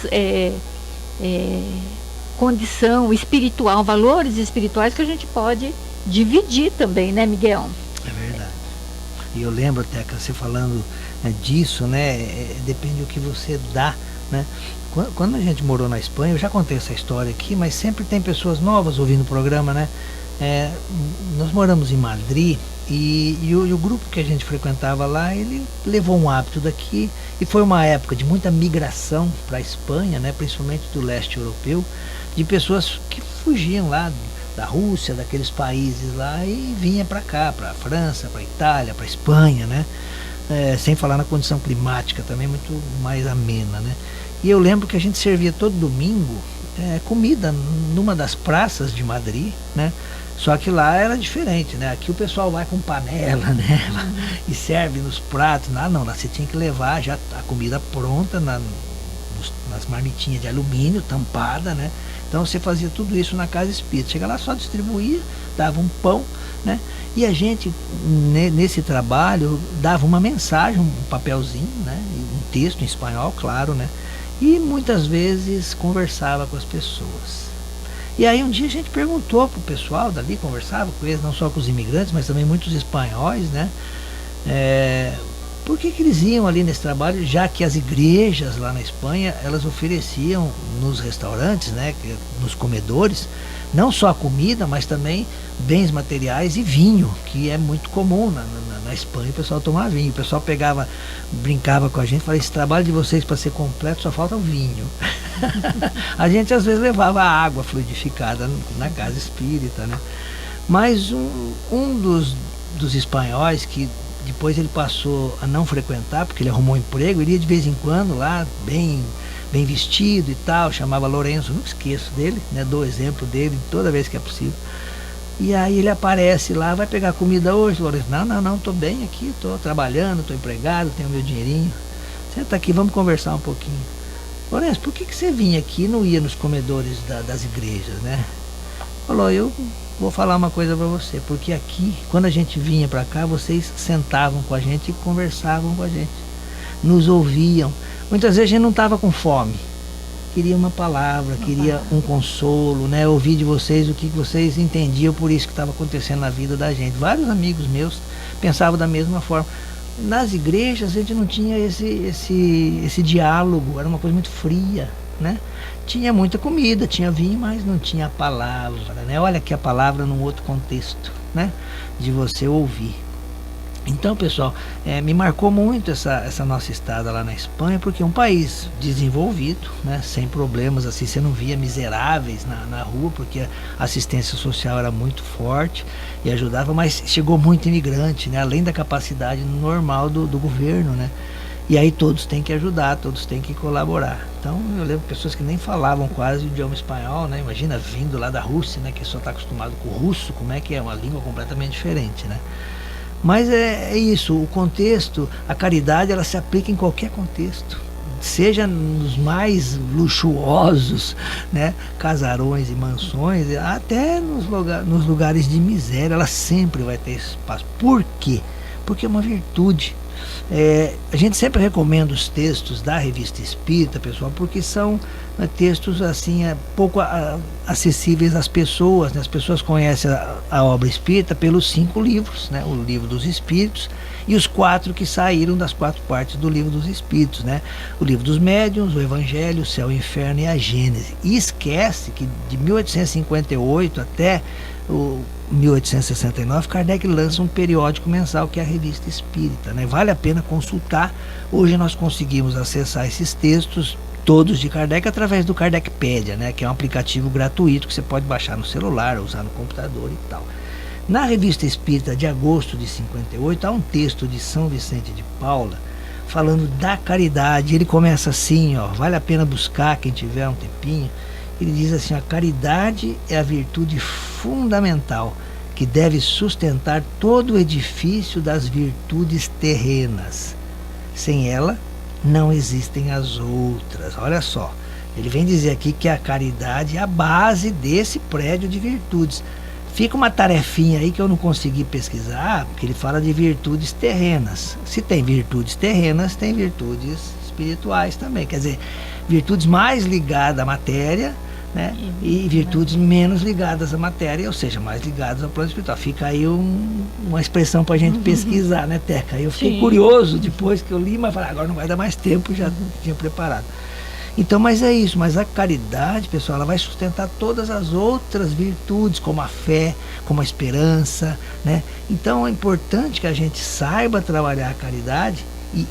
[SPEAKER 3] condição espiritual, valores espirituais que a gente pode dividir também, né, Miguel?
[SPEAKER 2] É verdade. E eu lembro até que você falando disso, né? Depende do que você dá, né? Quando a gente morou na Espanha, eu já contei essa história aqui, mas sempre tem pessoas novas ouvindo o programa, né? Nós moramos em Madrid e o grupo que a gente frequentava lá, ele levou um hábito daqui, e foi uma época de muita migração para a Espanha, né? Principalmente do leste europeu, de pessoas que fugiam lá da Rússia, daqueles países lá, e vinha para cá, para a França, para a Itália, para a Espanha, né? Sem falar na condição climática também muito mais amena, né? E eu lembro que a gente servia todo domingo comida numa das praças de Madrid, né? Só que lá era diferente, né? Aqui o pessoal vai com panela, né? E serve nos pratos. Lá não, lá você tinha que levar já a comida pronta nas marmitinhas de alumínio, tampada, né? Então você fazia tudo isso na casa espírita. Chega lá, só distribuía, dava um pão, né? E a gente, nesse trabalho, dava uma mensagem, um papelzinho, né? Um texto em espanhol, claro, né? E muitas vezes conversava com as pessoas. E aí um dia a gente perguntou pro pessoal dali, conversava com eles, não só com os imigrantes, mas também muitos espanhóis, né? Por que eles iam ali nesse trabalho, já que as igrejas lá na Espanha, elas ofereciam nos restaurantes, né, nos comedores, não só a comida, mas também bens materiais e vinho, que é muito comum na Espanha, o pessoal tomar vinho. O pessoal brincava com a gente, falava, esse trabalho de vocês para ser completo só falta o vinho. A gente às vezes levava água fluidificada na casa espírita, né? Mas um dos espanhóis, que depois ele passou a não frequentar, porque ele arrumou um emprego, ele ia de vez em quando lá, bem vestido e tal, chamava Lourenço, não esqueço dele, né? Dou exemplo dele toda vez que é possível. E aí ele aparece lá, vai pegar comida hoje, Lourenço? Não, tô bem aqui, tô trabalhando, tô empregado, tenho meu dinheirinho. Senta aqui, vamos conversar um pouquinho. Lourenço, por que você vinha aqui e não ia nos comedores das igrejas, né? Falou, eu vou falar uma coisa para você, porque aqui, quando a gente vinha para cá, vocês sentavam com a gente e conversavam com a gente, nos ouviam. Muitas vezes a gente não estava com fome, queria uma palavra, queria um consolo, né? Ouvir de vocês o que vocês entendiam por isso que estava acontecendo na vida da gente. Vários amigos meus pensavam da mesma forma. Nas igrejas a gente não tinha esse diálogo, era uma coisa muito fria, né? Tinha muita comida, tinha vinho, mas não tinha a palavra, né? Olha aqui a palavra num outro contexto, né? De você ouvir. Então, pessoal, me marcou muito essa nossa estada lá na Espanha, porque é um país desenvolvido, né? Sem problemas, assim, você não via miseráveis na rua, porque a assistência social era muito forte e ajudava, mas chegou muito imigrante, né? Além da capacidade normal do governo, né? E aí todos têm que ajudar, todos têm que colaborar. Então eu lembro pessoas que nem falavam quase o idioma espanhol, né? Imagina vindo lá da Rússia, né? Que só está acostumado com o russo, como é que é uma língua completamente diferente, né? Mas é isso, o contexto, a caridade ela se aplica em qualquer contexto. Seja nos mais luxuosos, né, casarões e mansões, até nos lugares de miséria, ela sempre vai ter espaço. Por quê? Porque é uma virtude. A gente sempre recomenda os textos da Revista Espírita, pessoal, porque são, né, textos assim, pouco acessíveis às pessoas, né? As pessoas conhecem a obra espírita pelos 5 livros, né? O Livro dos Espíritos e os 4 que saíram das 4 partes do Livro dos Espíritos, né? O Livro dos Médiuns, o Evangelho, o Céu e o Inferno e a Gênese. E esquece que de 1858 até o 1869, Kardec lança um periódico mensal que é a Revista Espírita, né? Vale a pena consultar. Hoje nós conseguimos acessar esses textos todos de Kardec através do Kardecpedia, né? Que é um aplicativo gratuito que você pode baixar no celular, usar no computador e tal. Na Revista Espírita de agosto de 58 há um texto de São Vicente de Paula falando da caridade. Ele começa assim, ó, vale a pena buscar quem tiver um tempinho. Ele diz assim: a caridade é a virtude fundamental que deve sustentar todo o edifício das virtudes terrenas. Sem ela, não existem as outras. Olha só, ele vem dizer aqui que a caridade é a base desse prédio de virtudes. Fica uma tarefinha aí que eu não consegui pesquisar, porque ele fala de virtudes terrenas. Se tem virtudes terrenas, tem virtudes espirituais também. Quer dizer, virtudes mais ligadas à matéria, né? E virtudes menos ligadas à matéria, ou seja, mais ligadas ao plano espiritual. Fica aí uma expressão para a gente pesquisar, né, Teca? Eu fiquei curioso depois que eu li, mas falei, agora não vai dar mais tempo, já tinha preparado. Então, mas é isso, mas a caridade, pessoal, ela vai sustentar todas as outras virtudes, como a fé, como a esperança, né? Então é importante que a gente saiba trabalhar a caridade.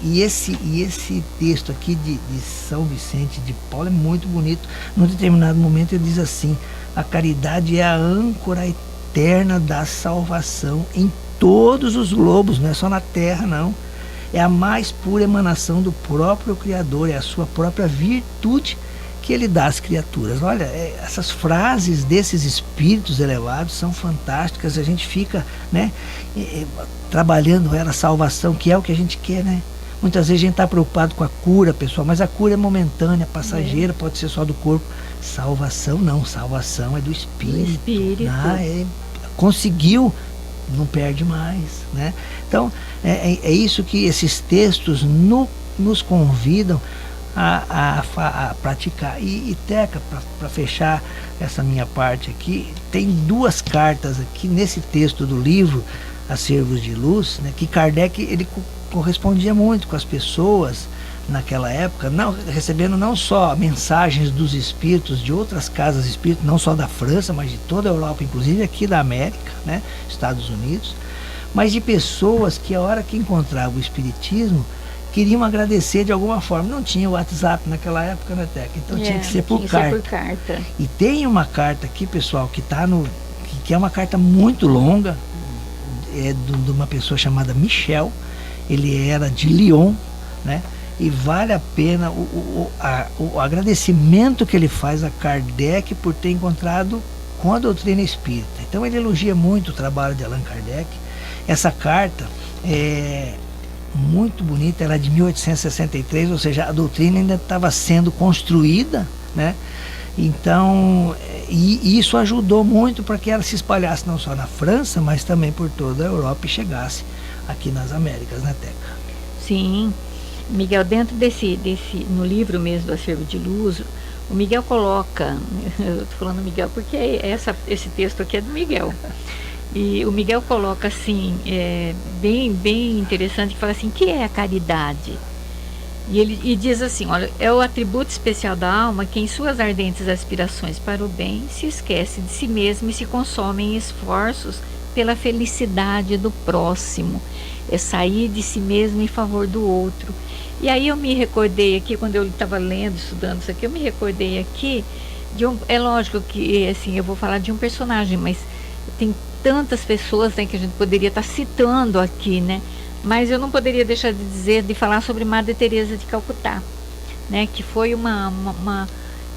[SPEAKER 2] E esse texto aqui de São Vicente de Paulo é muito bonito. Num determinado momento ele diz assim: a caridade é a âncora eterna da salvação em todos os globos, não é só na terra, não. É a mais pura emanação do próprio Criador, é a sua própria virtude que ele dá às criaturas. Olha, essas frases desses espíritos elevados são fantásticas. A gente fica, né, trabalhando a salvação, que é o que a gente quer, né? Muitas vezes a gente está preocupado com a cura, pessoal, mas a cura é momentânea, passageira, pode ser só do corpo. Salvação não, salvação é do espírito. Conseguiu, não perde mais, né? Então é isso que esses textos nos convidam a praticar. E Teca, para fechar essa minha parte aqui, tem 2 cartas aqui nesse texto do livro Acervos de Luz, né, que Kardec ele correspondia muito com as pessoas naquela época, recebendo não só mensagens dos espíritos de outras casas espíritas, não só da França, mas de toda a Europa, inclusive aqui da América, né, Estados Unidos, mas de pessoas que a hora que encontravam o espiritismo queriam agradecer de alguma forma. Não tinha WhatsApp naquela época, né, Teca? Então tinha que ser por carta. E tem uma carta aqui, pessoal, que é uma carta muito longa, de uma pessoa chamada Michel. Ele era de Lyon, né? E vale a pena o agradecimento que ele faz a Kardec por ter encontrado com a doutrina espírita. Então ele elogia muito o trabalho de Allan Kardec. Essa carta é muito bonita, ela é de 1863, ou seja, a doutrina ainda estava sendo construída, né? Então, e isso ajudou muito para que ela se espalhasse não só na França, mas também por toda a Europa e chegasse aqui nas Américas, né, Teca?
[SPEAKER 3] Sim, Miguel, dentro no livro mesmo do Acervo de Luz, o Miguel coloca, eu estou falando Miguel porque esse texto aqui é do Miguel, e o Miguel coloca assim, bem interessante, que fala assim, que é a caridade? E diz assim, olha, é o atributo especial da alma que em suas ardentes aspirações para o bem se esquece de si mesmo e se consome em esforços pela felicidade do próximo. É sair de si mesmo em favor do outro. E aí eu me recordei aqui, quando eu estava lendo, estudando isso aqui, eu me recordei aqui é lógico que assim, eu vou falar de um personagem, mas tem tantas pessoas, né, que a gente poderia estar citando aqui, né? Mas eu não poderia deixar de falar sobre Madre Teresa de Calcutá, né? Que foi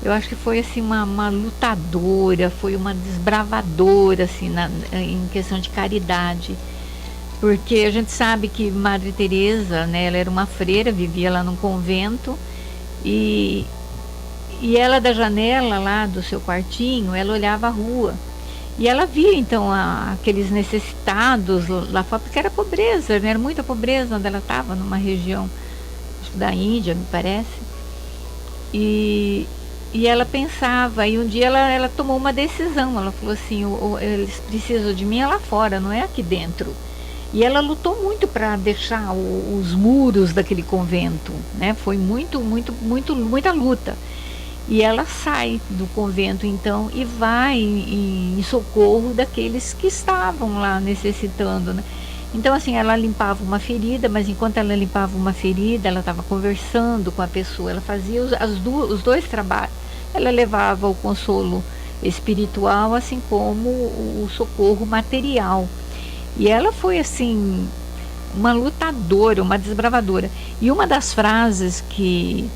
[SPEAKER 3] eu acho que foi assim uma lutadora, foi uma desbravadora assim em questão de caridade, porque a gente sabe que Madre Teresa, né? Ela era uma freira, vivia lá num convento e ela da janela lá do seu quartinho, ela olhava a rua. E ela via, então, aqueles necessitados lá fora, porque era pobreza, né? Era muita pobreza onde ela estava, numa região, acho que da Índia, me parece. E ela pensava, e um dia ela tomou uma decisão, ela falou assim, eles precisam de mim lá fora, não é aqui dentro. E ela lutou muito para deixar os muros daquele convento, né? Foi muita luta. E ela sai do convento, então, e vai em socorro daqueles que estavam lá necessitando, né? Então, assim, ela limpava uma ferida, mas enquanto ela limpava uma ferida, ela estava conversando com a pessoa, ela fazia os dois trabalhos. Ela levava o consolo espiritual, assim como o socorro material. E ela foi, assim, uma lutadora, uma desbravadora. E uma das frases que...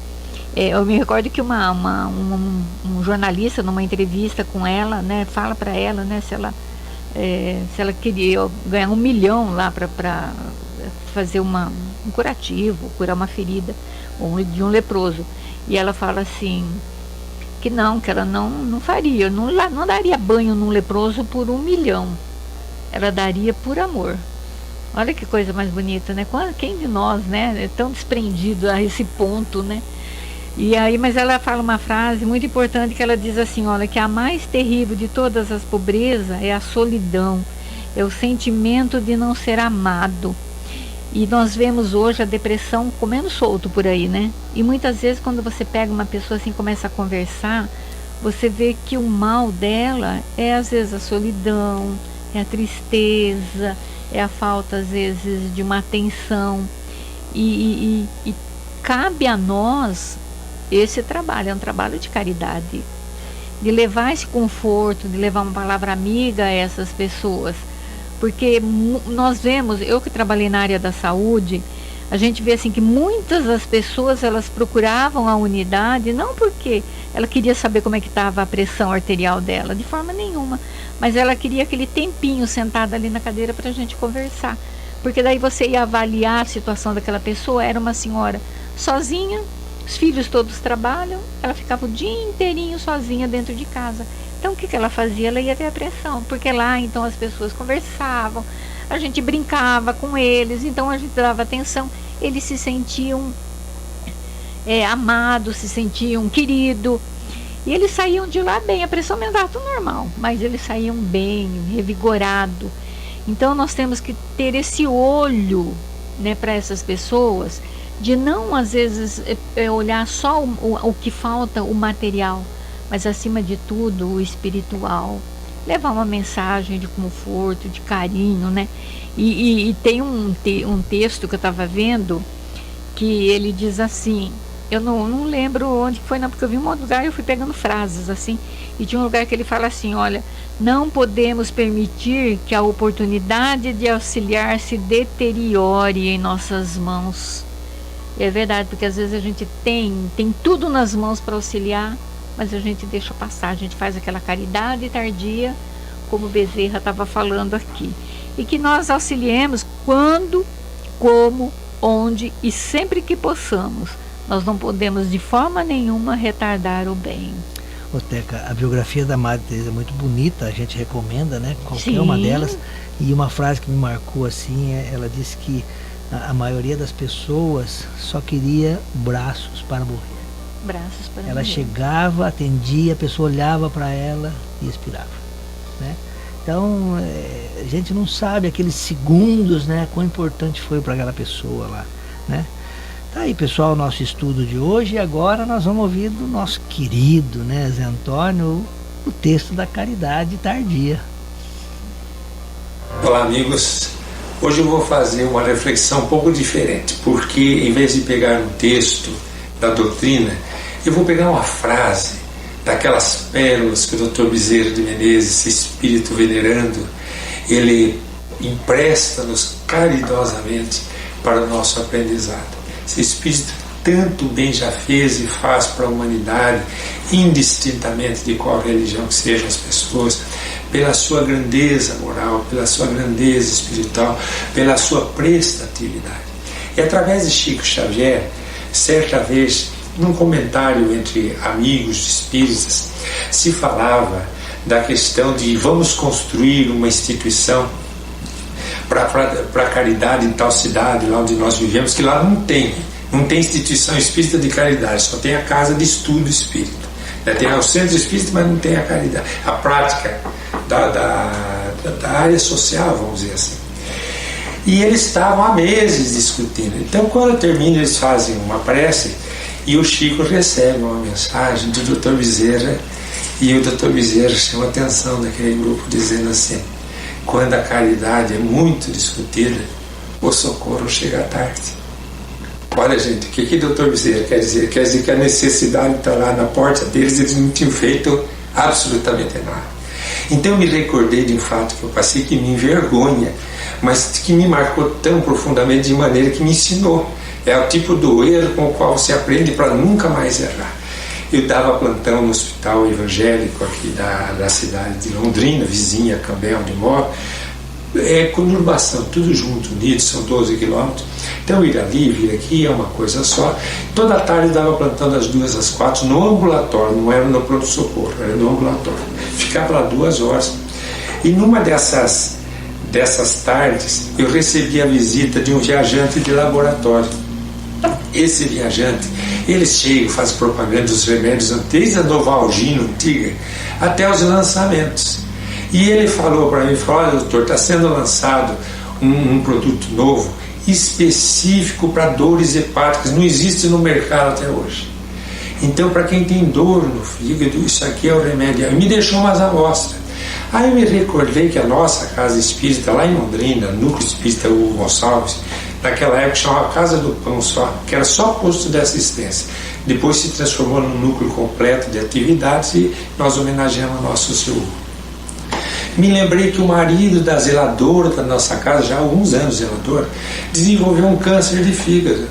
[SPEAKER 3] eu me recordo que um jornalista, numa entrevista com ela, né, fala para ela, né, se ela queria ganhar 1 milhão lá para fazer um curativo, curar uma ferida de um leproso. E ela fala assim, que ela não faria, não daria banho num leproso por 1 milhão. Ela daria por amor. Olha que coisa mais bonita, né? Quem de nós, né, é tão desprendido a esse ponto, né? E aí, mas ela fala uma frase muito importante que ela diz assim, olha, que a mais terrível de todas as pobrezas é a solidão, é o sentimento de não ser amado. E nós vemos hoje a depressão comendo solto por aí, né? E muitas vezes quando você pega uma pessoa assim e começa a conversar, você vê que o mal dela é às vezes a solidão, é a tristeza, é a falta às vezes de uma atenção. E cabe a nós esse trabalho, é um trabalho de caridade, de levar esse conforto, de levar uma palavra amiga a essas pessoas, porque nós vemos, eu que trabalhei na área da saúde, a gente vê assim que muitas das pessoas, elas procuravam a unidade, não porque ela queria saber como é que estava a pressão arterial dela, de forma nenhuma, mas ela queria aquele tempinho sentada ali na cadeira para a gente conversar, porque daí você ia avaliar a situação daquela pessoa, era uma senhora sozinha, os filhos todos trabalham, ela ficava o dia inteirinho sozinha dentro de casa. Então o que ela fazia? Ela ia ter a pressão, porque lá então as pessoas conversavam, a gente brincava com eles, então a gente dava atenção, eles se sentiam amados, se sentiam queridos, e eles saíam de lá bem, a pressão aumentava tudo normal, mas eles saíam bem, revigorados. Então nós temos que ter esse olho, né, para essas pessoas, de não às vezes olhar só o que falta, o material, mas acima de tudo o espiritual, levar uma mensagem de conforto, de carinho, né? E tem um texto que eu estava vendo que ele diz assim, eu não lembro onde foi não, porque eu vi um lugar e eu fui pegando frases assim, e tinha um lugar que ele fala assim, olha, não podemos permitir que a oportunidade de auxiliar se deteriore em nossas mãos. É verdade, porque às vezes a gente tem tudo nas mãos para auxiliar, mas a gente deixa passar, a gente faz aquela caridade tardia, como Bezerra estava falando aqui. E que nós auxiliemos quando, como, onde e sempre que possamos. Nós não podemos de forma nenhuma retardar o bem.
[SPEAKER 2] Ô Teca, a biografia da Madre Teresa é muito bonita, a gente recomenda, né? Qualquer
[SPEAKER 3] Sim.
[SPEAKER 2] uma delas. E uma frase que me marcou assim, ela disse que a maioria das pessoas só queria braços para morrer.
[SPEAKER 3] Braços para
[SPEAKER 2] Ela
[SPEAKER 3] morrer.
[SPEAKER 2] chegava, atendia, a pessoa olhava para ela e expirava, né? Então, a gente não sabe aqueles segundos, né? Quão importante foi para aquela pessoa lá, né? Tá aí, pessoal, o nosso estudo de hoje. E agora nós vamos ouvir do nosso querido, né, Zé Antônio, o texto da caridade tardia.
[SPEAKER 5] Olá, amigos. Hoje eu vou fazer uma reflexão um pouco diferente, porque em vez de pegar um texto da doutrina, eu vou pegar uma frase daquelas pérolas que o Dr. Bezerra de Menezes, espírito venerando, ele empresta-nos caridosamente para o nosso aprendizado. Esse Espírito tanto bem já fez e faz para a humanidade, indistintamente de qual religião que sejam as pessoas, pela sua grandeza moral, pela sua grandeza espiritual, pela sua prestatividade. E através de Chico Xavier, certa vez, num comentário entre amigos espíritas, se falava da questão de vamos construir uma instituição para a caridade em tal cidade, lá onde nós vivemos, que lá não tem instituição espírita de caridade, só tem a casa de estudo espírita. Tem o centro espírita, mas não tem a caridade, a prática da área social, vamos dizer assim. E eles estavam há meses discutindo. Então, quando termina, eles fazem uma prece e o Chico recebe uma mensagem do Dr. Bezerra, e o Dr. Bezerra chama a atenção daquele grupo, dizendo assim: quando a caridade é muito discutida, o socorro chega tarde. Olha, gente, o que o Dr. Bezerra quer dizer? Quer dizer que a necessidade está lá na porta deles, eles não tinham feito absolutamente nada. Então eu me recordei de um fato que eu passei que me envergonha, mas que me marcou tão profundamente, de maneira que me ensinou. É o tipo do erro com o qual você aprende para nunca mais errar. Eu dava plantão no hospital evangélico aqui da cidade de Londrina, vizinha, Cambé, onde moro, conurbação, tudo junto, unidos, são 12 quilômetros. Então ir ali, vir aqui é uma coisa só. Toda tarde eu dava plantão das 2 às 4 no ambulatório, não era no pronto-socorro, era no ambulatório. Ficava lá 2 horas. E numa dessas tardes eu recebi a visita de um viajante de laboratório. Esse viajante, ele chega, faz propaganda dos remédios, desde a Novalgina antiga até os lançamentos. E ele falou para mim, falou: olha, doutor, está sendo lançado um produto novo, específico para dores hepáticas, não existe no mercado até hoje. Então, para quem tem dor no fígado, isso aqui é o remédio. Me deixou umas amostras. Aí eu me recordei que a nossa casa espírita, lá em Londrina, Núcleo Espírita Hugo Gonçalves, naquela época chamava Casa do Pão só, que era só posto de assistência. Depois se transformou num núcleo completo de atividades e nós homenageamos o nosso seu Hugo. Me lembrei que o marido da zeladora da nossa casa, já há alguns anos zelador, desenvolveu um câncer de fígado.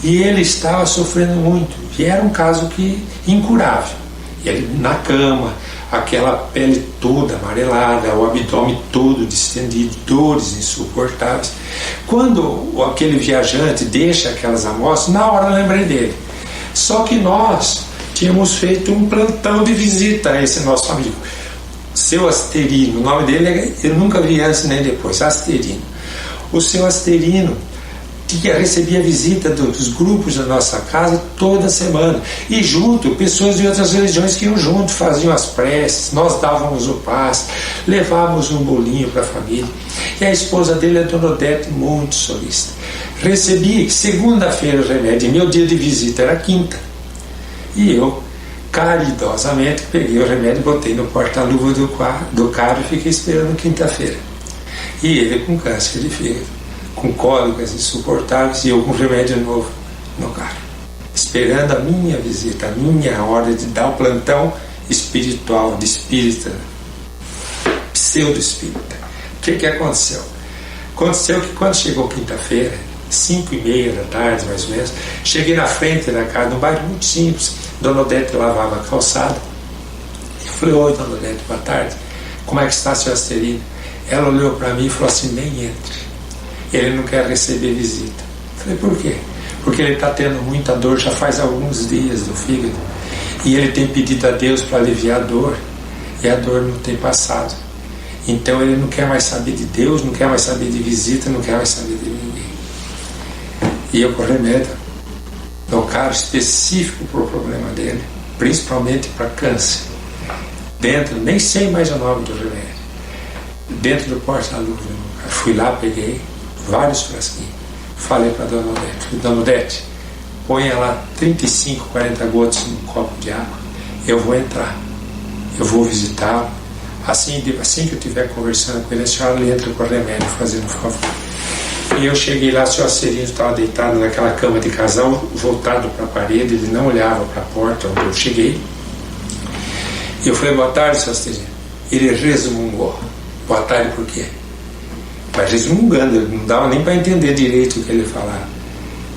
[SPEAKER 5] E ele estava sofrendo muito. E era um caso incurável. E ele na cama, aquela pele toda amarelada, o abdômen todo distendido, dores insuportáveis. Quando aquele viajante deixa aquelas amostras, na hora eu lembrei dele. Só que nós tínhamos feito um plantão de visita a esse nosso amigo. Seu Asterino, o nome dele eu nunca vi antes nem depois, Asterino. O seu Asterino recebia visita dos grupos da nossa casa toda semana, e junto, pessoas de outras religiões que iam junto, faziam as preces, nós dávamos o passe, levávamos um bolinho para a família. E a esposa dele é Dona Odete, muito solista. Recebi segunda-feira o remédio, e meu dia de visita era quinta, e eu caridosamente peguei o remédio, botei no porta-luva do carro e fiquei esperando quinta-feira. E ele com câncer de fígado, com cólicas insuportáveis, e eu com remédio novo no carro, esperando a minha visita, a minha hora de dar o plantão espiritual, de espírita, pseudo-espírita. O que aconteceu? Aconteceu que quando chegou quinta-feira, 5h30 da tarde mais ou menos, cheguei na frente da casa, num bairro muito simples. Dona Odete lavava a calçada. Eu falei: oi, Dona Odete, boa tarde, como é que está, seu Asterino? Ela olhou para mim e falou assim: nem entre, ele não quer receber visita. Eu falei: por quê? Porque ele está tendo muita dor, já faz alguns dias do fígado, e ele tem pedido a Deus para aliviar a dor, e a dor não tem passado. Então ele não quer mais saber de Deus, não quer mais saber de visita, não quer mais saber de ninguém. E eu com remédio no carro específico para o problema dele, principalmente para câncer, dentro, nem sei mais o nome do remédio, dentro do porta-luva, fui lá, peguei vários frasquinhos, falei para a Dona Odete: Dona Odete, ponha lá 35, 40 gotas num copo de água, eu vou entrar, eu vou visitá-lo, assim que eu estiver conversando com ele, a senhora entra com o remédio, fazendo um favor. E eu cheguei lá, o seu Asterino estava deitado naquela cama de casal, voltado para a parede, ele não olhava para a porta onde eu cheguei. E eu falei: boa tarde, seu Asterino. Ele resmungou: boa tarde por quê? mas resmungando, ele não dava nem para entender direito o que ele falava.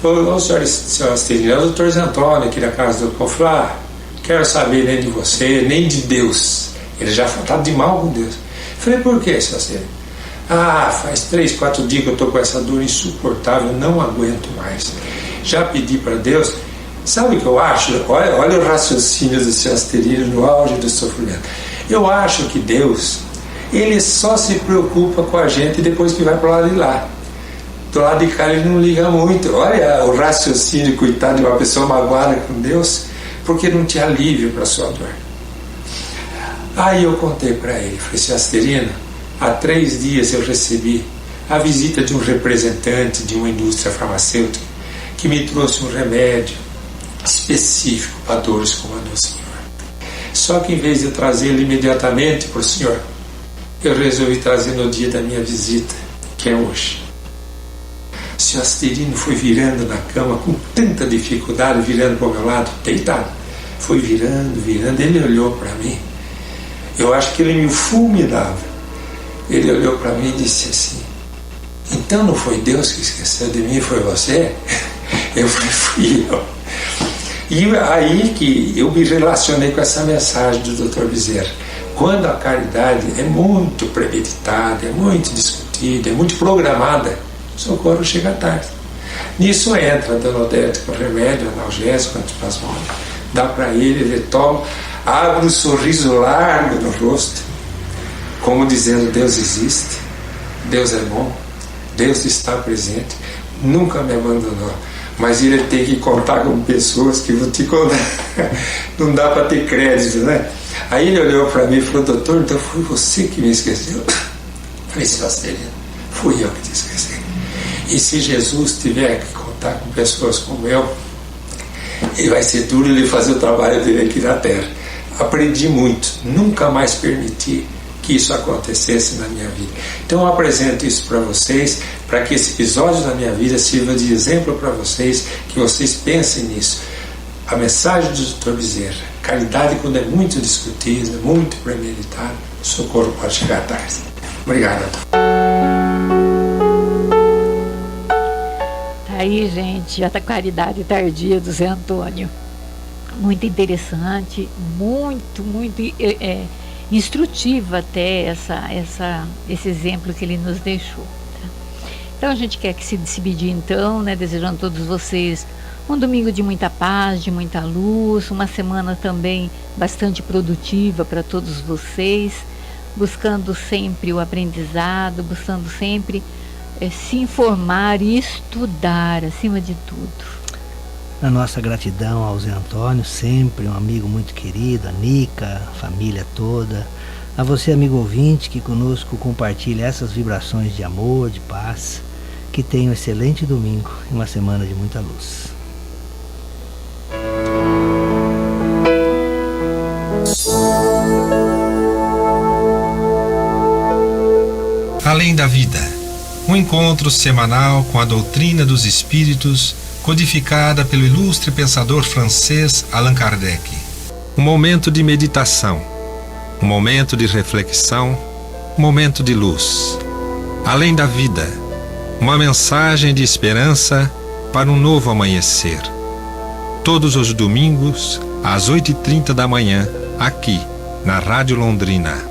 [SPEAKER 5] Ô senhor Asterino, é o doutor Zé Antônio aqui da casa do povo. Falou, quero saber nem de você, nem de Deus. Ele já estava de mal com Deus. Falei, por que, senhor Asterino? Faz 3, 4 dias que eu estou com essa dor insuportável, não aguento mais. Já pedi para Deus. Sabe o que eu acho? Olha o raciocínio do senhor Asterino no auge do sofrimento. Eu acho que Deus, ele só se preocupa com a gente depois que vai para o lado de lá. Do lado de cá ele não liga muito. Olha o raciocínio, coitado de uma pessoa magoada com Deus, porque não tinha alívio para a sua dor. Aí eu contei para ele, falei, senhor Asterino, há 3 dias eu recebi a visita de um representante de uma indústria farmacêutica que me trouxe um remédio específico para dores como a do senhor. Só que em vez de eu trazer ele imediatamente para o senhor, eu resolvi trazer no dia da minha visita, que é hoje. O senhor Asterino foi virando na cama com tanta dificuldade, virando para o meu lado, deitado. Foi virando, ele olhou para mim. Eu acho que ele me fulminava. Ele olhou para mim e disse assim, então não foi Deus que esqueceu de mim, foi você? Eu falei, fui eu. E aí que eu me relacionei com essa mensagem do Dr. Bezerra. Quando a caridade é muito premeditada, é muito discutida, é muito programada, o socorro chega tarde. Nisso entra a Dona Odete com remédio, analgésico, antispasmódico, dá para ele toma, abre um sorriso largo no rosto, como dizendo, Deus existe, Deus é bom, Deus está presente, nunca me abandonou. Mas ele tem que contar com pessoas que vão te contar. Não dá para ter crédito, né? Aí ele olhou para mim e falou, doutor, então foi você que me esqueceu? Falei, senhor Asterino, fui eu que te esqueci. E se Jesus tiver que contar com pessoas como eu, ele vai ser duro ele fazer o trabalho dele aqui na Terra. Aprendi muito, nunca mais permiti que isso acontecesse na minha vida. Então eu apresento isso para vocês, para que esse episódio da minha vida sirva de exemplo para vocês, que vocês pensem nisso. A mensagem do Dr. Bezerra, caridade quando é muito discutida, muito premeditada, o socorro pode chegar tarde. Obrigado.
[SPEAKER 3] Tá aí, gente, a caridade tardia do Zé Antônio. Muito interessante, muito instrutiva até esse exemplo que ele nos deixou. Tá? Então a gente quer que se despedir então, né, desejando a todos vocês um domingo de muita paz, de muita luz, uma semana também bastante produtiva para todos vocês, buscando sempre o aprendizado, buscando sempre se informar e estudar acima de tudo.
[SPEAKER 2] A nossa gratidão ao Zé Antônio, sempre um amigo muito querido, a Nica, a família toda. A você, amigo ouvinte, que conosco compartilha essas vibrações de amor, de paz. Que tenha um excelente domingo e uma semana de muita luz.
[SPEAKER 1] Além da vida, um encontro semanal com a doutrina dos espíritos, codificada pelo ilustre pensador francês Allan Kardec. Um momento de meditação, um momento de reflexão, um momento de luz. Além da vida, uma mensagem de esperança para um novo amanhecer. Todos os domingos, às 8h30 da manhã, aqui, na Rádio Londrina.